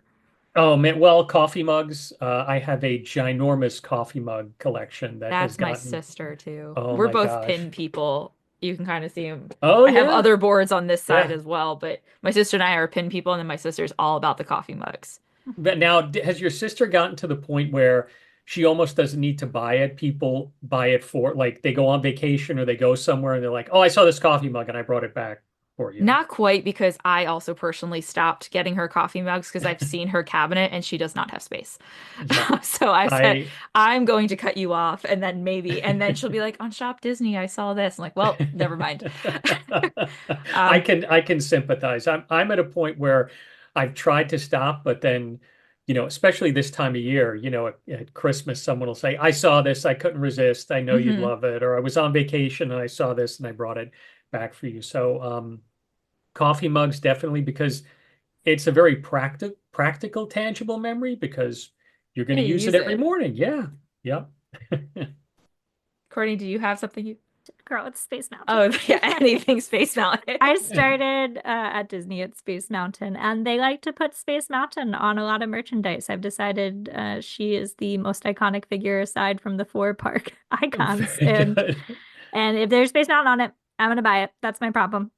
Oh man, well, coffee mugs. I have a ginormous coffee mug collection that has That's my gotten, sister too. oh We're my both pin gosh. people. You can kind of see them. Oh I have yeah. other boards on this side Yeah. as well, but my sister and I are pin people, and then my sister's all about the coffee mugs. But now, has your sister gotten to the point where she almost doesn't need to buy it? People buy it for, like, they go on vacation or they go somewhere and they're like, oh, I saw this coffee mug and I brought it back for you. Not quite because I also personally stopped getting her coffee mugs because I've seen her cabinet and she does not have space. Yeah. So I said, I I'm going to cut you off and then maybe, and then she'll be like, on Shop Disney, I saw this. I'm like, well, never mind. I Um, can sympathize. I'm at a point where I've tried to stop, but then, especially this time of year, at Christmas, someone will say, I saw this, I couldn't resist. I know you'd mhm. love it. Or I was on vacation and I saw this and I brought it back for you. So coffee mugs definitely because it's a very practical, tangible memory because you're going Yeah, to you use it use every it. morning. Yeah. Yep. Courtney, do you have something you, Girl, it's Space Mountain. oh, yeah, anything Space Mountain. I started at Disney at Space Mountain, and they like to put Space Mountain on a lot of merchandise. I've decided she is the most iconic figure aside from the four park icons, Very good. and if there's Space Mountain on it, I'm gonna buy it. That's my problem.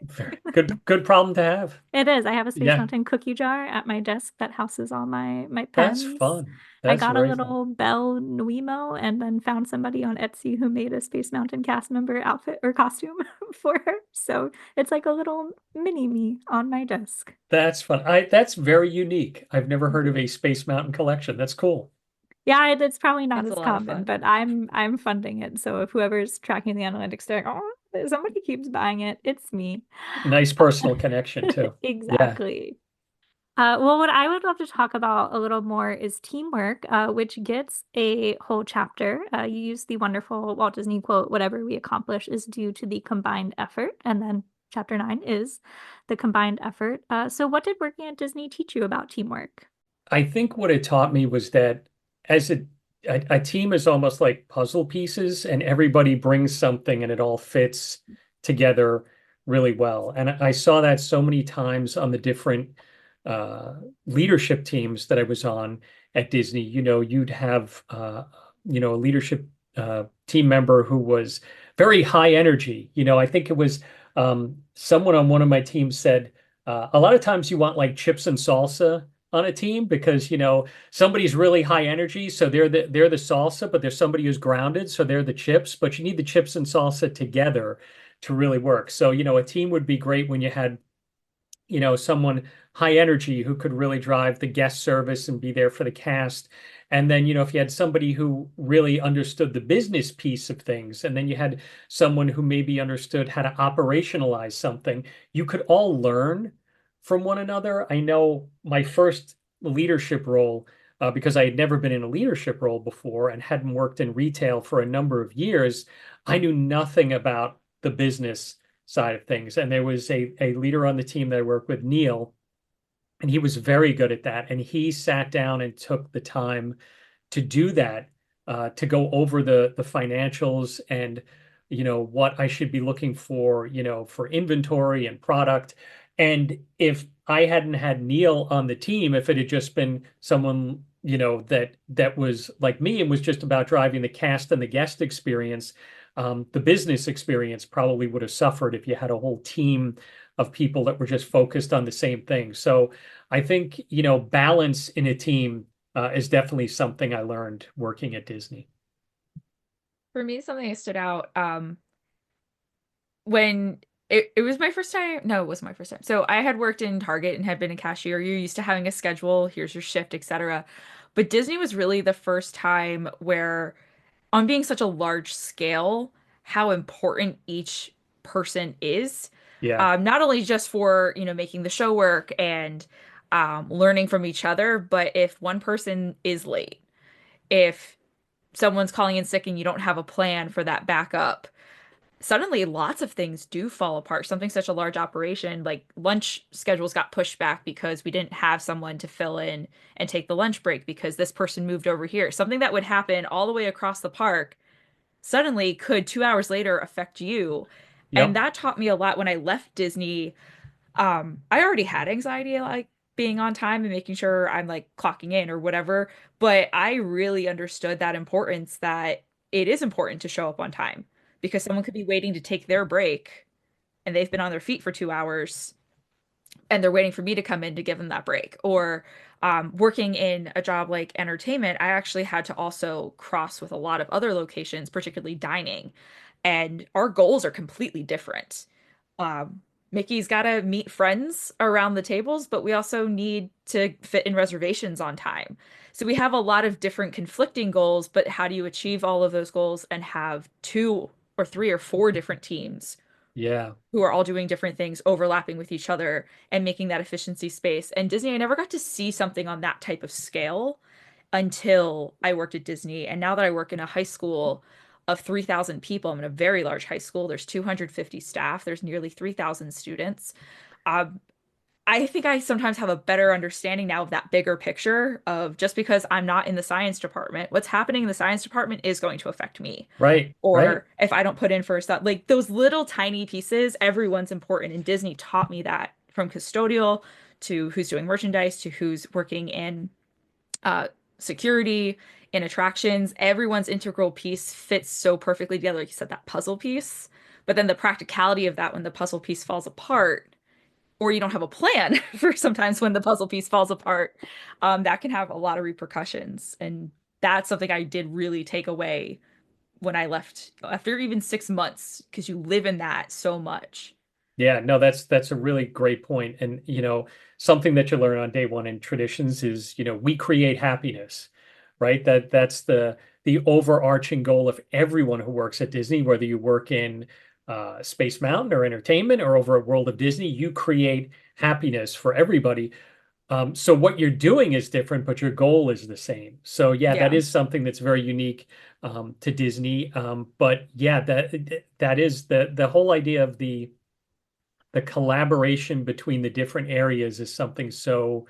Very good problem to have. It is. I have a Space Yeah. Mountain cookie jar at my desk that houses all my That's pens. fun. I That's got a very fun. little Belle Nuimo and then found somebody on Etsy who made a Space Mountain cast member outfit or costume for her. So it's like a little mini me on my desk. That's fun. That's very unique. I've never heard of a Space Mountain collection. That's cool. Yeah, it's probably not That's a as lot of common, fun. but I'm funding it. So if whoever's tracking the analytics, they're like, oh, somebody keeps buying it. It's me. Nice personal connection too. Yeah. Exactly. Well, what I would love to talk about a little more is teamwork, which gets a whole chapter. You use the wonderful Walt Disney quote, whatever we accomplish is due to the combined effort. And then chapter 9 is the combined effort. So what did working at Disney teach you about teamwork? I think what it taught me was that as a team is almost like puzzle pieces and everybody brings something and it all fits together really well. And I saw that so many times on the different uh, leadership teams that I was on at Disney. You'd have a leadership team member who was very high energy. I think it was someone on one of my teams said, a lot of times you want like chips and salsa on a team because somebody's really high energy, so they're the salsa, but there's somebody who's grounded, so they're the chips. But you need the chips and salsa together to really work. So a team would be great when you had someone high energy who could really drive the guest service and be there for the cast. And then, if you had somebody who really understood the business piece of things, and then you had someone who maybe understood how to operationalize something, you could all learn from one another. I know my first leadership role, because I had never been in a leadership role before and hadn't worked in retail for a number of years, I knew nothing about the business side of things. And there was a leader on the team that I worked with, Neil, and he was very good at that. And he sat down and took the time to do that to go over the financials and what I should be looking for, for inventory and product. And if I hadn't had Neil on the team, if it had just been someone, that was like me and was just about driving the cast and the guest experience, the business experience probably would have suffered if you had a whole team of people that were just focused on the same thing. So I think, balance in a team is definitely something I learned working at Disney. For me, something that stood out when it was my first time. No, it wasn't my first time. So I had worked in Target and had been a cashier. You're used to having a schedule, here's your shift, etc. But Disney was really the first time where, on being such a large scale, how important each person is. Yeah. Not only just for, making the show work and learning from each other, but if one person is late, if someone's calling in sick and you don't have a plan for that backup, suddenly lots of things do fall apart. Something such a large operation, like lunch schedules got pushed back because we didn't have someone to fill in and take the lunch break because this person moved over here. Something that would happen all the way across the park suddenly could 2 hours later affect you. And Yep. that taught me a lot when I left Disney. I already had anxiety, like being on time and making sure I'm like clocking in or whatever, but I really understood that importance, that it is important to show up on time because someone could be waiting to take their break and they've been on their feet for 2 hours and they're waiting for me to come in to give them that break. Or working in a job like entertainment, I actually had to also cross with a lot of other locations, particularly dining, and our goals are completely different. Um, Mickey's got to meet friends around the tables, but we also need to fit in reservations on time. So we have a lot of different conflicting goals, but how do you achieve all of those goals and have two or three or four different teams Yeah. who are all doing different things, overlapping with each other and making that efficiency space? And Disney, I never got to see something on that type of scale until I worked at Disney. And now that I work in a high school of 3,000 people, I'm in a very large high school. There's 250 staff, there's nearly 3,000 students. Um, I think I sometimes have a better understanding now of that bigger picture of, just because I'm not in the science department, what's happening in the science department is going to affect me. Right. Right. Or if I don't put in for a stuff, like those little tiny pieces, everyone's important. And Disney taught me that, from custodial to who's doing merchandise to who's working in uh, security, in attractions. Everyone's integral piece fits so perfectly together. Like you said, that puzzle piece. But then the practicality of that, when the puzzle piece falls apart, or you don't have a plan for sometimes when the puzzle piece falls apart, that can have a lot of repercussions. And that's something I did really take away when I left after even 6 months, because you live in that so much. Yeah, no, that's a really great point. And something that you learn on day one in traditions is, we create happiness, right? That's the overarching goal of everyone who works at Disney, whether you work in Space Mountain or entertainment or over at World of Disney, you create happiness for everybody. So what you're doing is different, but your goal is the same. So yeah, that Yeah. is something that's very unique to Disney. But yeah, that is the whole idea of the collaboration between the different areas is something so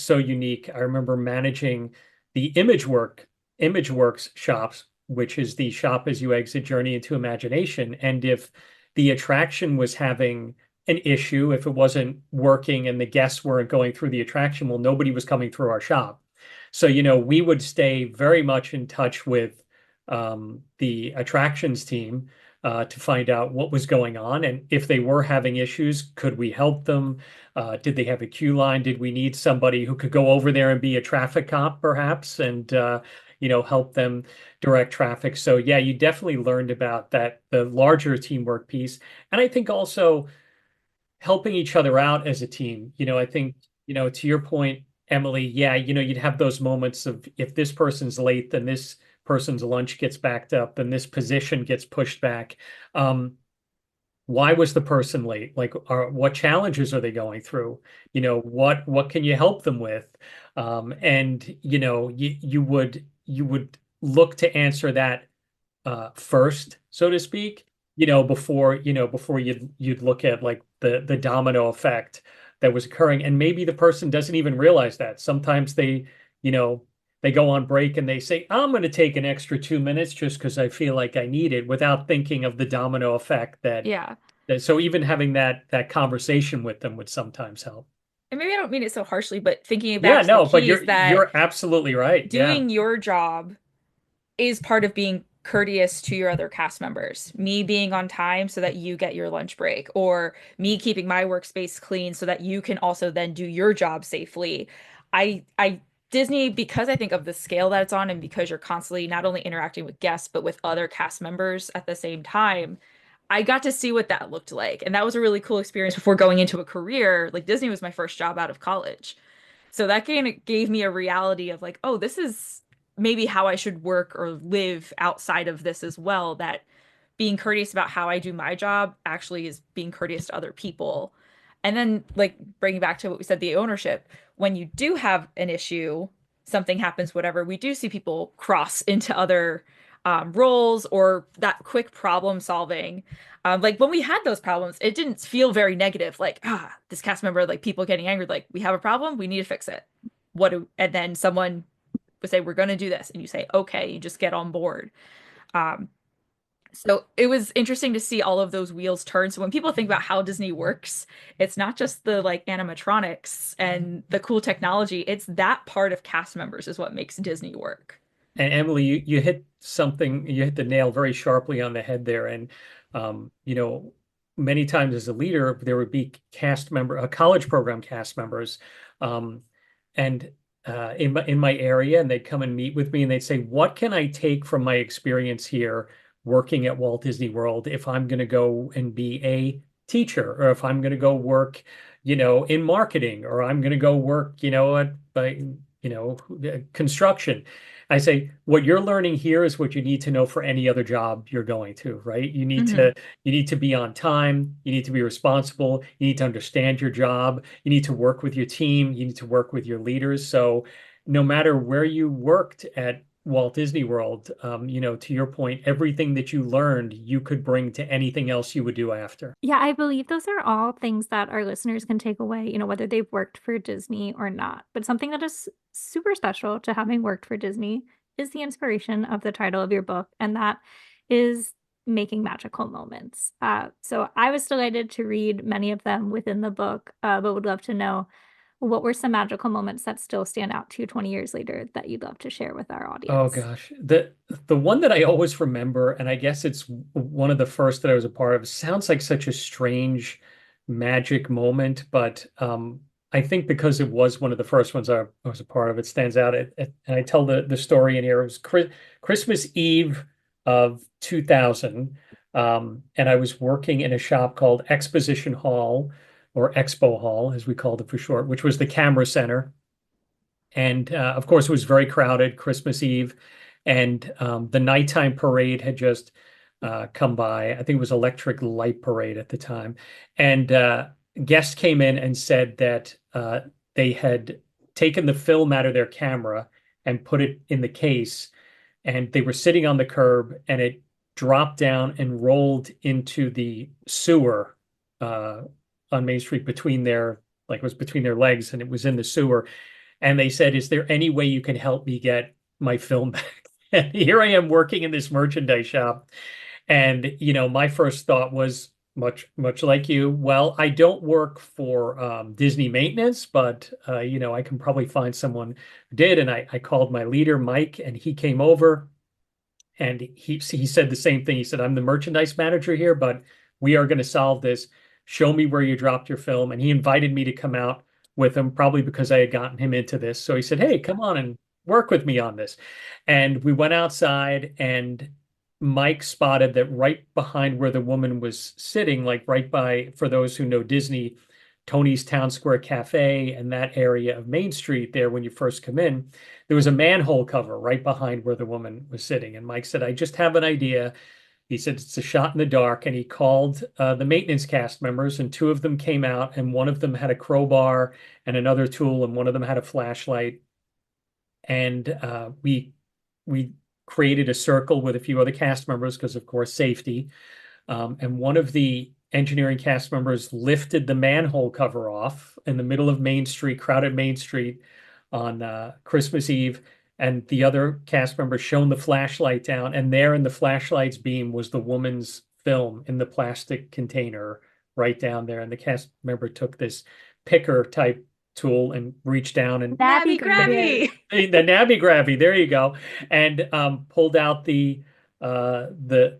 unique. I remember managing the ImageWorks shops, which is the shop as you exit Journey into Imagination. And if the attraction was having an issue, if it wasn't working and the guests weren't going through the attraction, well, nobody was coming through our shop. So, we would stay very much in touch with the attractions team to find out what was going on. And if they were having issues, could we help them? Did they have a queue line? Did we need somebody who could go over there and be a traffic cop, perhaps, and help them direct traffic? So yeah, you definitely learned about that, the larger teamwork piece. And I think also helping each other out as a team. I think, to your point, Emily, yeah, you'd have those moments of, if this person's late, then this person's lunch gets backed up, then this position gets pushed back. Why was the person late? Like, what challenges are they going through? What can you help them with? And you would look to answer that first, so to speak, before you'd look at like the domino effect that was occurring. And maybe the person doesn't even realize that. Sometimes they they go on break and they say, I'm going to take an extra 2 minutes just because I feel like I need it, without thinking of the domino effect Yeah. so even having that conversation with them would sometimes help. And maybe I don't mean it so harshly, but thinking Yeah, back to the no, but keys that you're absolutely right. Yeah. doing your job is part of being courteous to your other cast members. Me being on time so that you get your lunch break, or me keeping my workspace clean so that you can also then do your job safely. I Disney, because I think of the scale that it's on, and because you're constantly not only interacting with guests but with other cast members at the same time, I got to see what that looked like. And that was a really cool experience before going into a career. Like Disney was my first job out of college. So that kind of gave me a reality of like, oh, this is maybe how I should work or live outside of this as well. That being courteous about how I do my job actually is being courteous to other people. And then, like, bringing back to what we said, the ownership, when you do have an issue, something happens, whatever, we do see people cross into other roles or that quick problem solving. Like when we had those problems, it didn't feel very negative. Like, this cast member, like people getting angry, like, we have a problem, we need to fix it. And then someone would say, we're going to do this. And you say, okay, you just get on board. Um, so it was interesting to see all of those wheels turn. So when people think about how Disney works, it's not just the like animatronics and the cool technology, it's that part of cast members is what makes Disney work. And Emily, you hit something, you hit the nail very sharply on the head there. And many times as a leader, there would be college program cast members, um, and in my area, and they'd come and meet with me, and they'd say, "What can I take from my experience here working at Walt Disney World if I'm going to go and be a teacher, or if I'm going to go work, in marketing, or I'm going to go work, construction?" I say, what you're learning here is what you need to know for any other job you're going to, right? You need to be on time, you need to be responsible, you need to understand your job, you need to work with your team, you need to work with your leaders. So no matter where you worked at Walt Disney World, to your point, everything that you learned, you could bring to anything else you would do after. Yeah, I believe those are all things that our listeners can take away, whether they've worked for Disney or not. But something that is super special to having worked for Disney is the inspiration of the title of your book, and that is making magical moments. So I was delighted to read many of them within the book, but would love to know what were some magical moments that still stand out to you 20 years later that you'd love to share with our Oh audience? gosh, the one that I always remember, and I guess it's one of the first that I was a part of, sounds like such a strange magic moment, but I think because it was one of the first ones I was a part of, it stands out. And I tell the story in here. It was Christmas Eve of 2000, and I was working in a shop called Exposition Hall, or Expo Hall, as we called it for short, which was the camera center. And of course, it was very crowded Christmas Eve. And the nighttime parade had just come by. I think it was Electric Light Parade at the time. And guests came in and said that they had taken the film out of their camera and put it in the case. And they were sitting on the curb, and it dropped down and rolled into the sewer on Main Street it was between their legs, and it was in the sewer. And they said, "Is there any way you can help me get my film back?" And here I am working in this merchandise shop. And, my first thought was much like you. Well, I don't work for Disney maintenance, but, I can probably find someone who did. And I called my leader, Mike, and he came over, and he said the same thing. He said, "I'm the merchandise manager here, but we are going to solve this. Show me where you dropped your film." And he invited me to come out with him, probably because I had gotten him into this. So he said, "Hey, come on and work with me on this." And we went outside, and Mike spotted that right behind where the woman was sitting, like right by, for those who know Disney, Tony's Town Square Cafe and that area of Main Street there, when you first come in, there was a manhole cover right behind where the woman was sitting. And Mike said, "I just have an idea." He said, "It's a shot in the dark." And he called the maintenance cast members, and two of them came out, and one of them had a crowbar and another tool, and one of them had a flashlight. And we created a circle with a few other cast members because, of course, safety. And one of the engineering cast members lifted the manhole cover off in the middle of Main Street, crowded Main Street, on Christmas Eve. and the other cast member shone the flashlight down, and there in the flashlight's beam was the woman's film in the plastic container right down there. And the cast member took this picker type tool and reached down and Nabby Nabby Grabby. Grabby. the nabby grabby, there you go, and pulled out the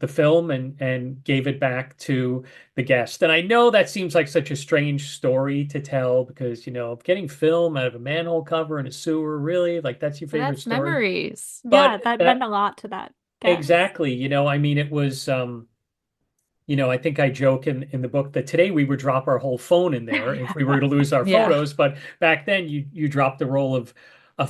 film and gave it back to the guest. And I know that seems like such a strange story to tell because, getting film out of a manhole cover in a sewer, really? Like that's your But favorite that's story? memories. Yeah, But that meant that a lot to that guest. exactly, I mean, it was I think I joke in the book that today we would drop our whole phone in there if we were to lose our Yeah. photos, but back then you dropped the roll of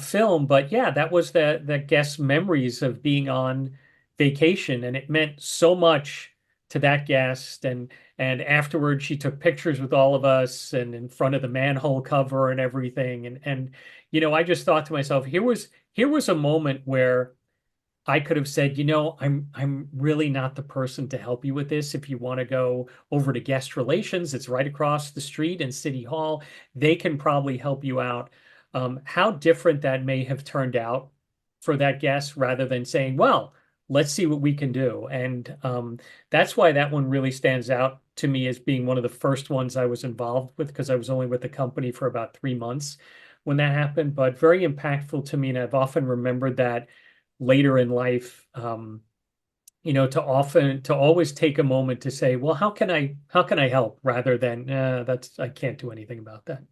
film. But yeah, that was the guest's memories of being on vacation, and it meant so much to that guest. And afterwards, she took pictures with all of us and in front of the manhole cover and everything. And I just thought to myself, here was a moment where I could have said, I'm really not the person to help you with this. If you want to go over to guest relations, it's right across the street in City Hall. They can probably help you out. How different that may have turned out for that guest rather than saying, well, let's see what we can do. And that's why that one really stands out to me as being one of the first ones I was involved with because I was only with the company for about 3 months when that happened, but very impactful to me. And I've often remembered that later in life, to always take a moment to say, well, how can I help rather than I can't do anything about that.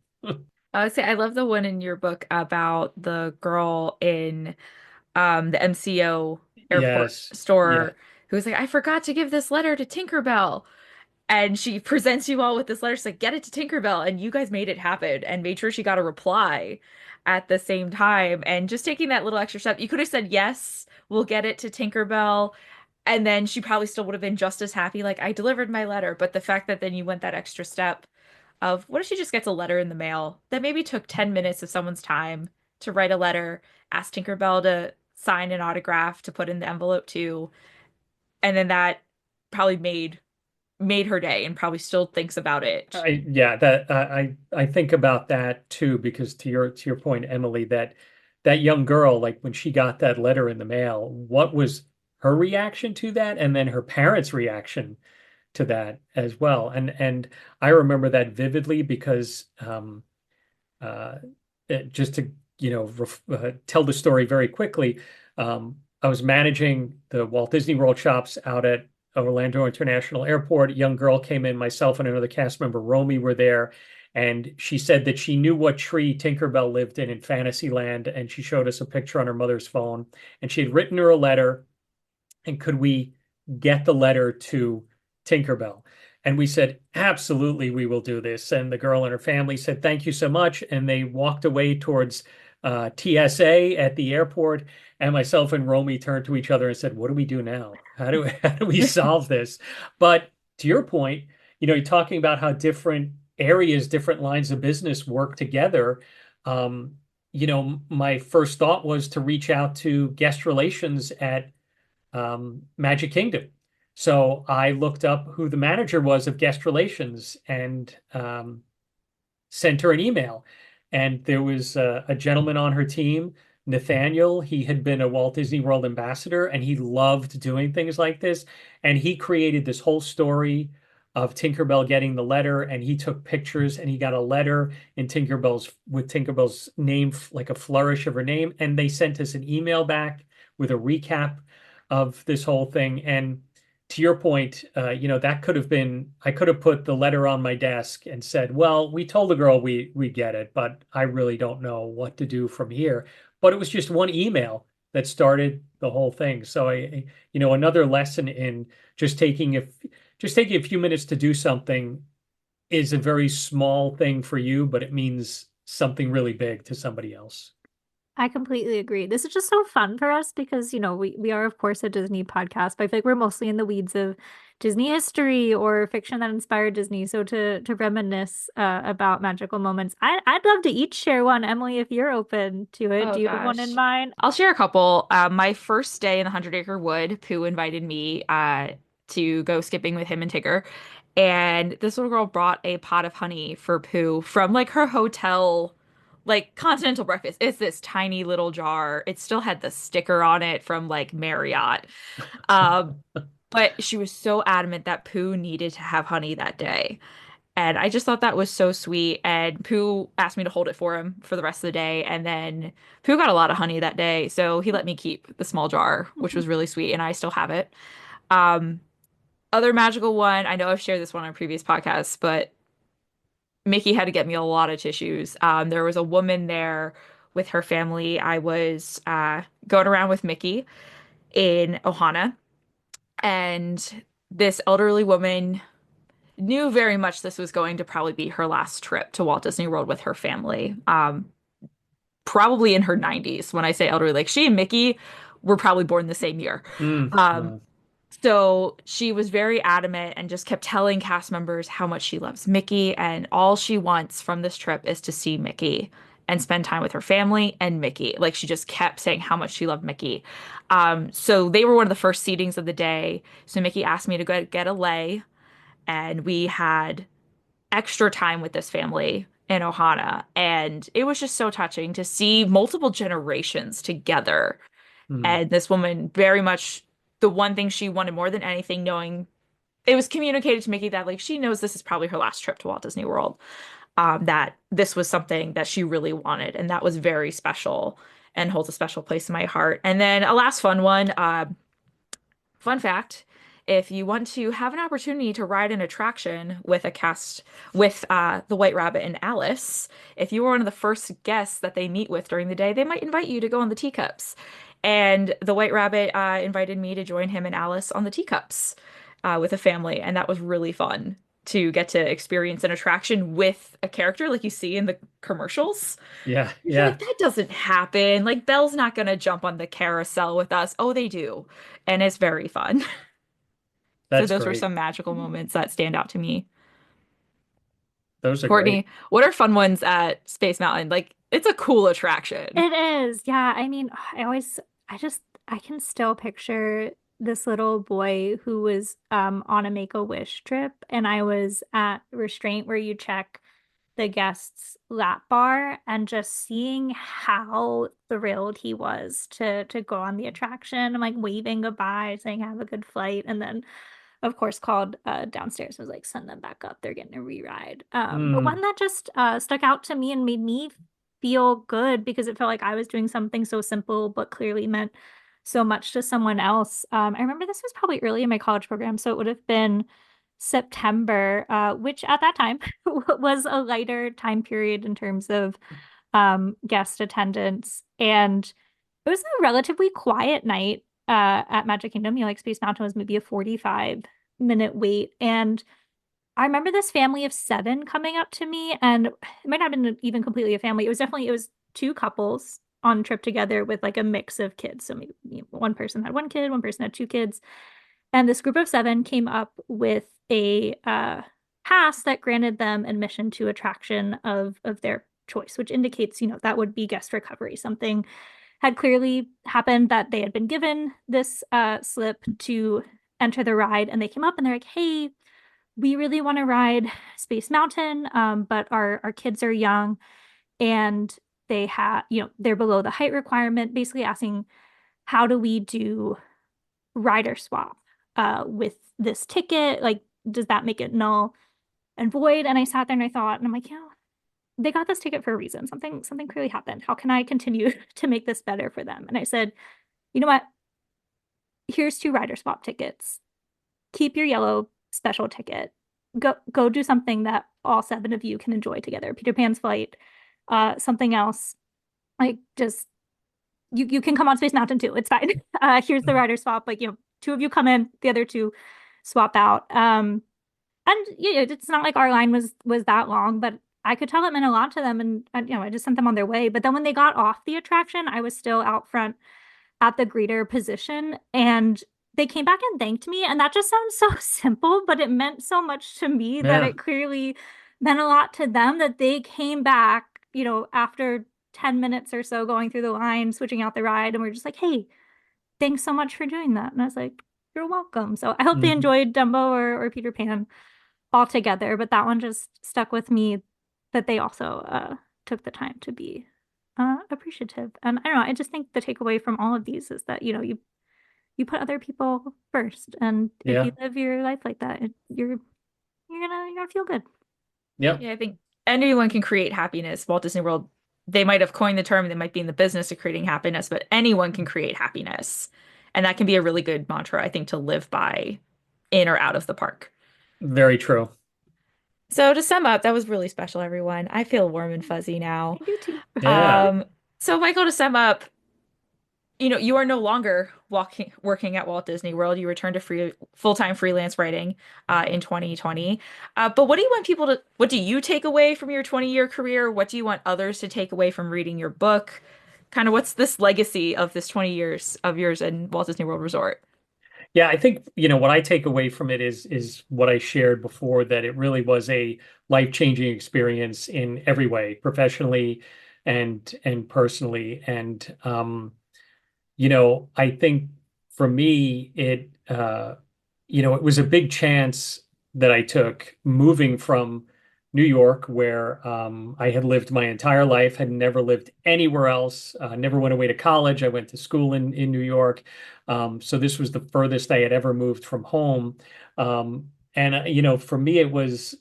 I would say I love the one in your book about the girl in the MCO airport Yes. Yeah. store who was like, I forgot to give this letter to Tinkerbell. And she presents you all with this letter. She's like, get it to Tinkerbell. And you guys made it happen and made sure she got a reply at the same time. And just taking that little extra step, you could have said, yes, we'll get it to Tinkerbell. And then she probably still would have been just as happy, like, I delivered my letter. But the fact that then you went that extra step of what if she just gets a letter in the mail that maybe took 10 minutes of someone's time to write a letter, ask Tinkerbell to sign an autograph to put in the envelope too. And then that probably made her day and probably still thinks about it. I think about that too because to your point, Emily, that young girl, like when she got that letter in the mail, what was her reaction to that, and then her parents' reaction to that as well. And I remember that vividly because uh, just to tell the story very quickly, I was managing the Walt Disney World shops out at Orlando International Airport. A young girl came in, myself and another cast member, Romy, were there. And she said that she knew what tree Tinkerbell lived in Fantasyland. And she showed us a picture on her mother's phone. And she had written her a letter. And could we get the letter to Tinkerbell? And we said, absolutely, we will do this. And the girl and her family said, thank you so much. And they walked away towards TSA at the airport. And myself and Romy turned to each other and said, what do we do now? How do we solve this? But to your point, you're talking about how different areas, different lines of business work together. My first thought was to reach out to guest relations at Magic Kingdom. So I looked up who the manager was of guest relations and sent her an email. And there was a gentleman on her team, Nathaniel. He had been a Walt Disney World ambassador and he loved doing things like this. And he created this whole story of Tinkerbell getting the letter, and he took pictures and he got a letter in Tinkerbell's name, like a flourish of her name. And they sent us an email back with a recap of this whole thing. And to your point, that could have been, I could have put the letter on my desk and said, well, we told the girl we get it, but I really don't know what to do from here. But it was just one email that started the whole thing. So another lesson in just taking a few minutes to do something is a very small thing for you, but it means something really big to somebody else. I completely agree. This is just so fun for us because, we are, of course, a Disney podcast, but I feel like we're mostly in the weeds of Disney history or fiction that inspired Disney. So to reminisce about magical moments, I'd love to each share one. Emily, if you're open to it, Oh do you have one in gosh. mind? I'll share a couple. My first day in the Hundred Acre Wood, Pooh invited me to go skipping with him and Tigger. And this little girl brought a pot of honey for Pooh from like her hotel like continental breakfast. It's this tiny little jar. It still had the sticker on it from like Marriott. Um, but she was so adamant that Pooh needed to have honey that day. And I just thought that was so sweet. And Pooh asked me to hold it for him for the rest of the day. And then Pooh got a lot of honey that day. So he let me keep the small jar, which was really sweet. And I still have it. Um, Other magical one, I know I've shared this one on previous podcasts, but Mickey had to get me a lot of tissues. There was a woman there with her family. I was going around with Mickey in Ohana, and this elderly woman knew very much this was going to probably be her last trip to Walt Disney World with her family. Probably in her 90s. When I say elderly, like she and Mickey were probably born the same year. Um, Wow. so she was very adamant and just kept telling cast members how much she loves Mickey, and all she wants from this trip is to see Mickey and spend time with her family and Mickey. Like she just kept saying how much she loved Mickey. So they were one of the first seatings of the day. So Mickey asked me to go get a lei, and we had extra time with this family in Ohana. And it was just so touching to see multiple generations together. Mm. And this woman very much the one thing she wanted more than anything, knowing it was communicated to Mickey that like she knows this is probably her last trip to Walt Disney World, that this was something that she really wanted, and that was very special and holds a special place in my heart. And then a last fun one, fun fact, if you want to have an opportunity to ride an attraction with a cast with the White Rabbit and Alice, if you were one of the first guests that they meet with during the day, they might invite you to go on the teacups. And the White Rabbit invited me to join him and Alice on the teacups with a family, and that was really fun to get to experience an attraction with a character like you see in the commercials. Yeah, You're like, yeah, that doesn't happen. Like Belle's not gonna jump on the carousel with us. Oh, they do. And it's very fun. So that's those were great. some magical moments that stand out to me. Those are great. Courtney, what are fun ones at Space Mountain? Like, it's a cool attraction. It is. Yeah. I mean, I can still picture this little boy who was on a Make-A-Wish trip, and I was at Restraint where you check the guest's lap bar, and just seeing how thrilled he was to go on the attraction. I'm like waving goodbye, saying have a good flight, and then of course called downstairs, was like send them back up, they're getting a re-ride. But one Mm. that just stuck out to me and made me feel good because it felt like I was doing something so simple but clearly meant so much to someone else. I remember this was probably early in my college program, so it would have been September, which at that time was a lighter time period in terms of guest attendance. And it was a relatively quiet night at Magic Kingdom. You know, like Space Mountain was maybe a 45-minute wait. And I remember this family of seven coming up to me, and it might not have been even completely a family. It was two couples on a trip together with like a mix of kids. So maybe one person had one kid, one person had two kids. And this group of seven came up with a pass that granted them admission to attraction of their choice, which indicates, that would be guest recovery. Something had clearly happened that they had been given this slip to enter the ride, and they came up and they're like, "Hey, we really want to ride Space Mountain, but our kids are young and they're below the height requirement," basically asking, how do we do rider swap with this ticket? Like, does that make it null and void? And I sat there and I thought, and I'm like, they got this ticket for a reason. Something clearly happened. How can I continue to make this better for them? And I said, you know what? Here's two rider swap tickets. Keep your yellow special ticket. Go do something that all seven of you can enjoy together. Peter Pan's flight, something else. Like, just you can come on Space Mountain too. It's fine. Here's the rider swap. Like, two of you come in, the other two swap out. And it's not like our line was that long, but I could tell it meant a lot to them, and I just sent them on their way. But then when they got off the attraction, I was still out front at the greeter position, and they came back and thanked me. And that just sounds so simple, but it meant so much to me that Yeah. it clearly meant a lot to them that they came back, after 10 minutes or so going through the line, switching out the ride, and we're just like, "Hey, thanks so much for doing that." And I was like, "You're welcome." So I hope they Mhm. enjoyed Dumbo or Peter Pan all together, but that one just stuck with me, that they also took the time to be appreciative. And I don't know, I just think the takeaway from all of these is that, you put other people first. And if you Yeah. live your life like that, you're gonna feel good. Yep. Yeah, I think anyone can create happiness. Walt Disney World, they might have coined the term, they might be in the business of creating happiness, but anyone can create happiness. And that can be a really good mantra, I think, to live by in or out of the park. Very true. So to sum up, that was really special, everyone. I feel warm and fuzzy now. I do too. Yeah. So Michael, to sum up, you are no longer working at Walt Disney World. You returned to full-time freelance writing in 2020. But what do you take away from your 20-year career? What do you want others to take away from reading your book? Kind of what's this legacy of this 20 years of yours in Walt Disney World Resort? Yeah, I think, what I take away from it is what I shared before, that it really was a life-changing experience in every way, professionally and personally. And I think for me, it was a big chance that I took moving from New York, where I had lived my entire life, had never lived anywhere else, never went away to college. I went to school in New York. So this was the furthest I had ever moved from home. And for me, it was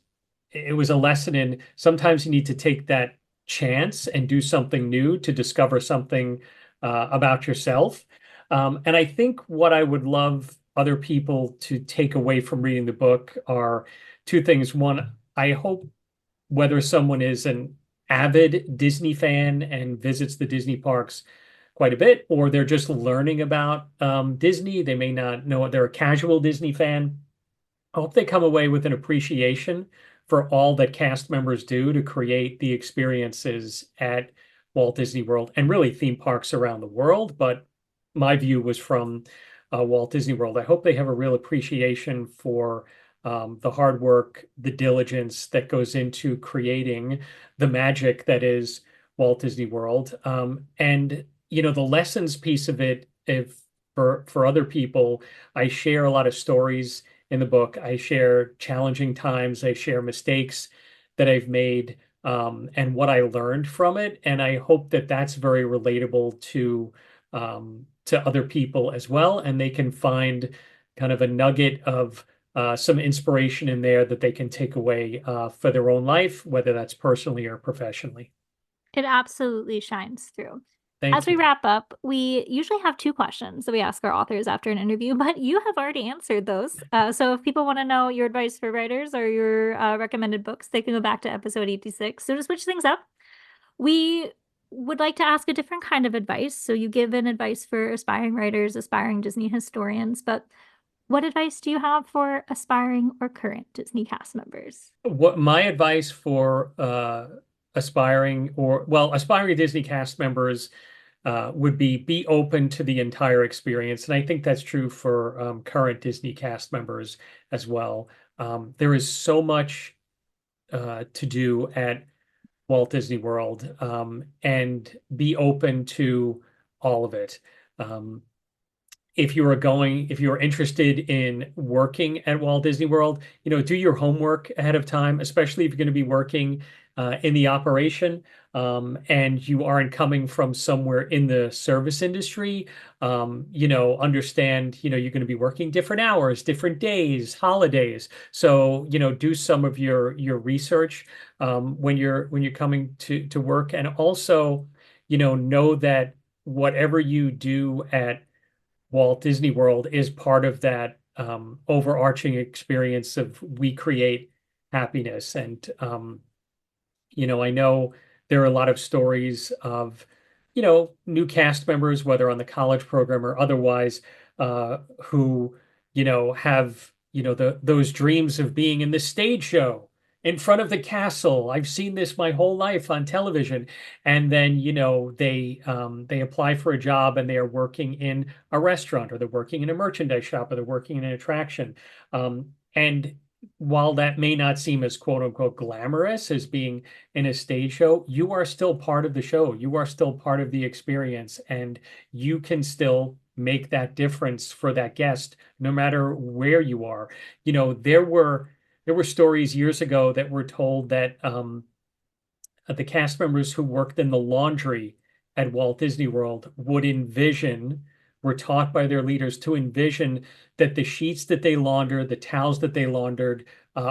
a lesson in sometimes you need to take that chance and do something new to discover something about yourself. And I think what I would love other people to take away from reading the book are two things. One, I hope whether someone is an avid Disney fan and visits the Disney parks quite a bit, or they're just learning about Disney, they may not know they're a casual Disney fan. I hope they come away with an appreciation for all that cast members do to create the experiences at Walt Disney World and really theme parks around the world. But my view was from Walt Disney World. I hope they have a real appreciation for the hard work, the diligence that goes into creating the magic that is Walt Disney World. And the lessons piece of it, if for other people, I share a lot of stories in the book. I share challenging times. I share mistakes that I've made, and what I learned from it. And I hope that that's very relatable to other people as well, and they can find kind of a nugget of some inspiration in there that they can take away for their own life, whether that's personally or professionally. It absolutely shines through. As Thank we you. wrap up, we usually have two questions that we ask our authors after an interview, but you have already answered those. So if people want to know your advice for writers or your recommended books, they can go back to episode 86. So to switch things up, we would like to ask a different kind of advice. So you give an advice for aspiring writers, aspiring Disney historians, but what advice do you have for aspiring or current Disney cast members? What my advice for aspiring Disney cast members would be open to the entire experience. And I think that's true for current Disney cast members as well. There is so much to do at Walt Disney World, and be open to all of it. Um, if you're interested in working at Walt Disney World, do your homework ahead of time, especially if you're going to be working in the operation, and you aren't coming from somewhere in the service industry. Understand, you're going to be working different hours, different days, holidays. So, do some of your research when you're coming to work, and also, know that whatever you do at Walt Disney World is part of that overarching experience of we create happiness. And I know there are a lot of stories of, new cast members, whether on the college program or otherwise, who, have, those dreams of being in the stage show in front of the castle. I've seen this my whole life on television. And then, they apply for a job and they are working in a restaurant, or they're working in a merchandise shop, or they're working in an attraction. And while that may not seem as quote unquote glamorous as being in a stage show, you are still part of the show. You are still part of the experience, and you can still make that difference for that guest, no matter where you are. There were stories years ago that were told that the cast members who worked in the laundry at Walt Disney World were taught by their leaders to envision that the sheets that they laundered, the towels that they laundered,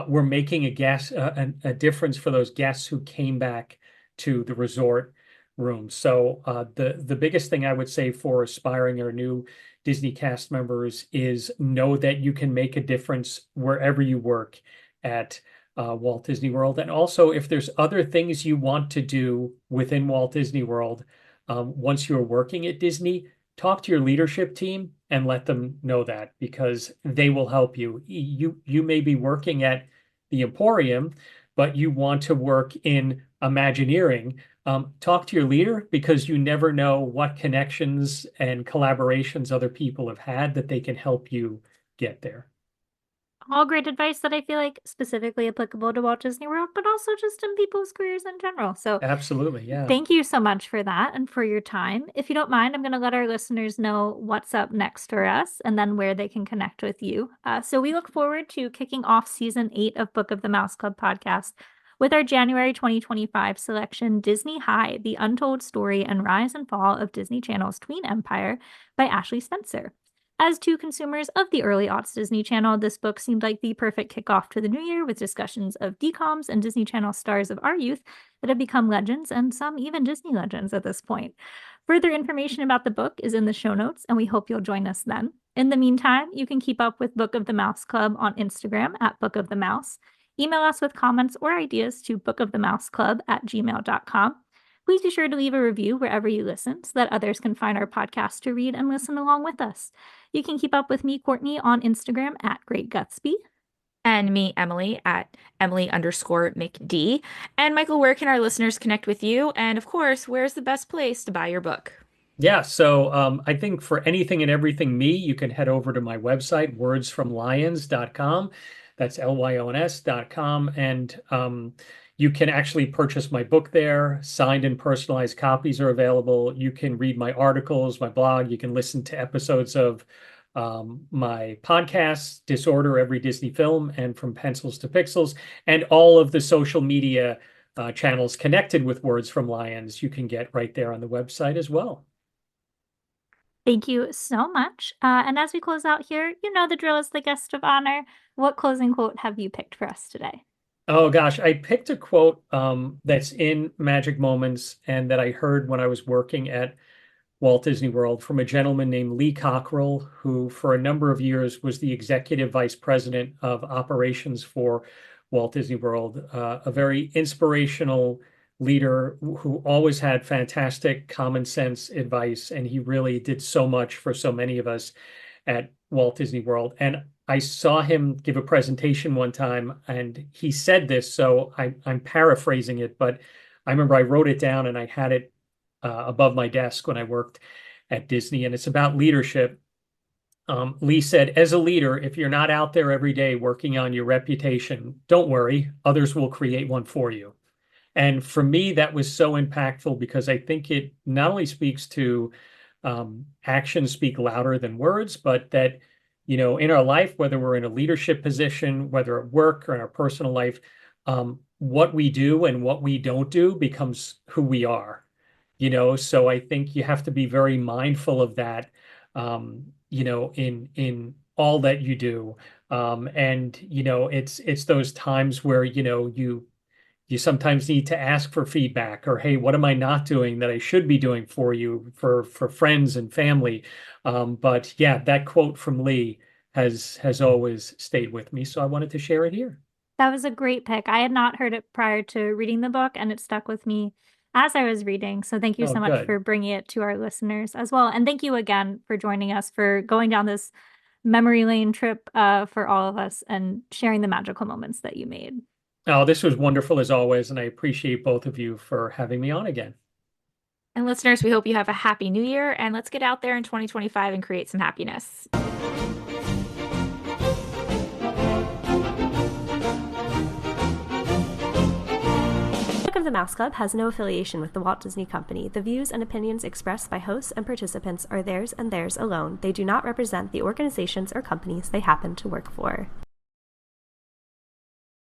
were making a difference for those guests who came back to the resort room. So the biggest thing I would say for aspiring or new Disney cast members is know that you can make a difference wherever you work at Walt Disney World. And also, if there's other things you want to do within Walt Disney World, once you're working at Disney, talk to your leadership team and let them know that, because they will help you. You may be working at the Emporium, but you want to work in Imagineering. Talk to your leader, because you never know what connections and collaborations other people have had that they can help you get there. All great advice that I feel like specifically applicable to Walt Disney World, but also just in people's careers in general. So Absolutely, yeah. thank you so much for that and for your time. If you don't mind, I'm going to let our listeners know what's up next for us and then where they can connect with you. So we look forward to kicking off season 8 of Book of the Mouse Club podcast with our January 2025 selection, Disney High, The Untold Story and Rise and Fall of Disney Channel's Tween Empire by Ashley Spencer. As two consumers of the early aughts Disney Channel, this book seemed like the perfect kickoff to the new year, with discussions of DCOMs and Disney Channel stars of our youth that have become legends, and some even Disney legends at this point. Further information about the book is in the show notes, and we hope you'll join us then. In the meantime, you can keep up with Book of the Mouse Club on Instagram at Book of the Mouse. Email us with comments or ideas to bookofthemouseclub@gmail.com. Please be sure to leave a review wherever you listen so that others can find our podcast to read and listen along with us. You can keep up with me, Courtney, on Instagram at Great Gutsby. And me, Emily, at Emily_McD. And Michael, where can our listeners connect with you? And of course, where's the best place to buy your book? Yeah, so I think for anything and everything me, you can head over to my website, wordsfromlions.com. That's Lyons.com. And you can actually purchase my book there. Signed and personalized copies are available. You can read my articles, my blog. You can listen to episodes of my podcast, Disorder Every Disney Film, and From Pencils to Pixels, and all of the social media channels connected with Words from Lions. You can get right there on the website as well. Thank you so much. And as we close out here, you know the drill as the guest of honor. What closing quote have you picked for us today? Oh gosh, I picked a quote that's in Magic Moments and that I heard when I was working at Walt Disney World from a gentleman named Lee Cockrell, who for a number of years was the executive vice president of operations for Walt Disney World, a very inspirational leader who always had fantastic common sense advice, and he really did so much for so many of us at Walt Disney World. And I saw him give a presentation one time, and he said this, so I'm paraphrasing it, but I remember I wrote it down and I had it above my desk when I worked at Disney, and it's about leadership. Lee said, as a leader, if you're not out there every day working on your reputation, don't worry, others will create one for you. And for me, that was so impactful, because I think it not only speaks to actions speak louder than words, but that, you know, in our life, whether we're in a leadership position, whether at work or in our personal life, what we do and what we don't do becomes who we are. You know, so I think you have to be very mindful of that, you know, in all that you do. And, you know, it's those times where, you know, you sometimes need to ask for feedback, or, hey, what am I not doing that I should be doing for you, for friends and family? But yeah, that quote from Lee has always stayed with me. So I wanted to share it here. That was a great pick. I had not heard it prior to reading the book, and it stuck with me as I was reading. So thank you so much for bringing it to our listeners as well. And thank you again for joining us, for going down this memory lane trip for all of us and sharing the magical moments that you made. Oh, this was wonderful as always, and I appreciate both of you for having me on again. And listeners, we hope you have a happy new year, and let's get out there in 2025 and create some happiness. Book of the Mouse Club has no affiliation with the Walt Disney Company. The views and opinions expressed by hosts and participants are theirs and theirs alone. They do not represent the organizations or companies they happen to work for.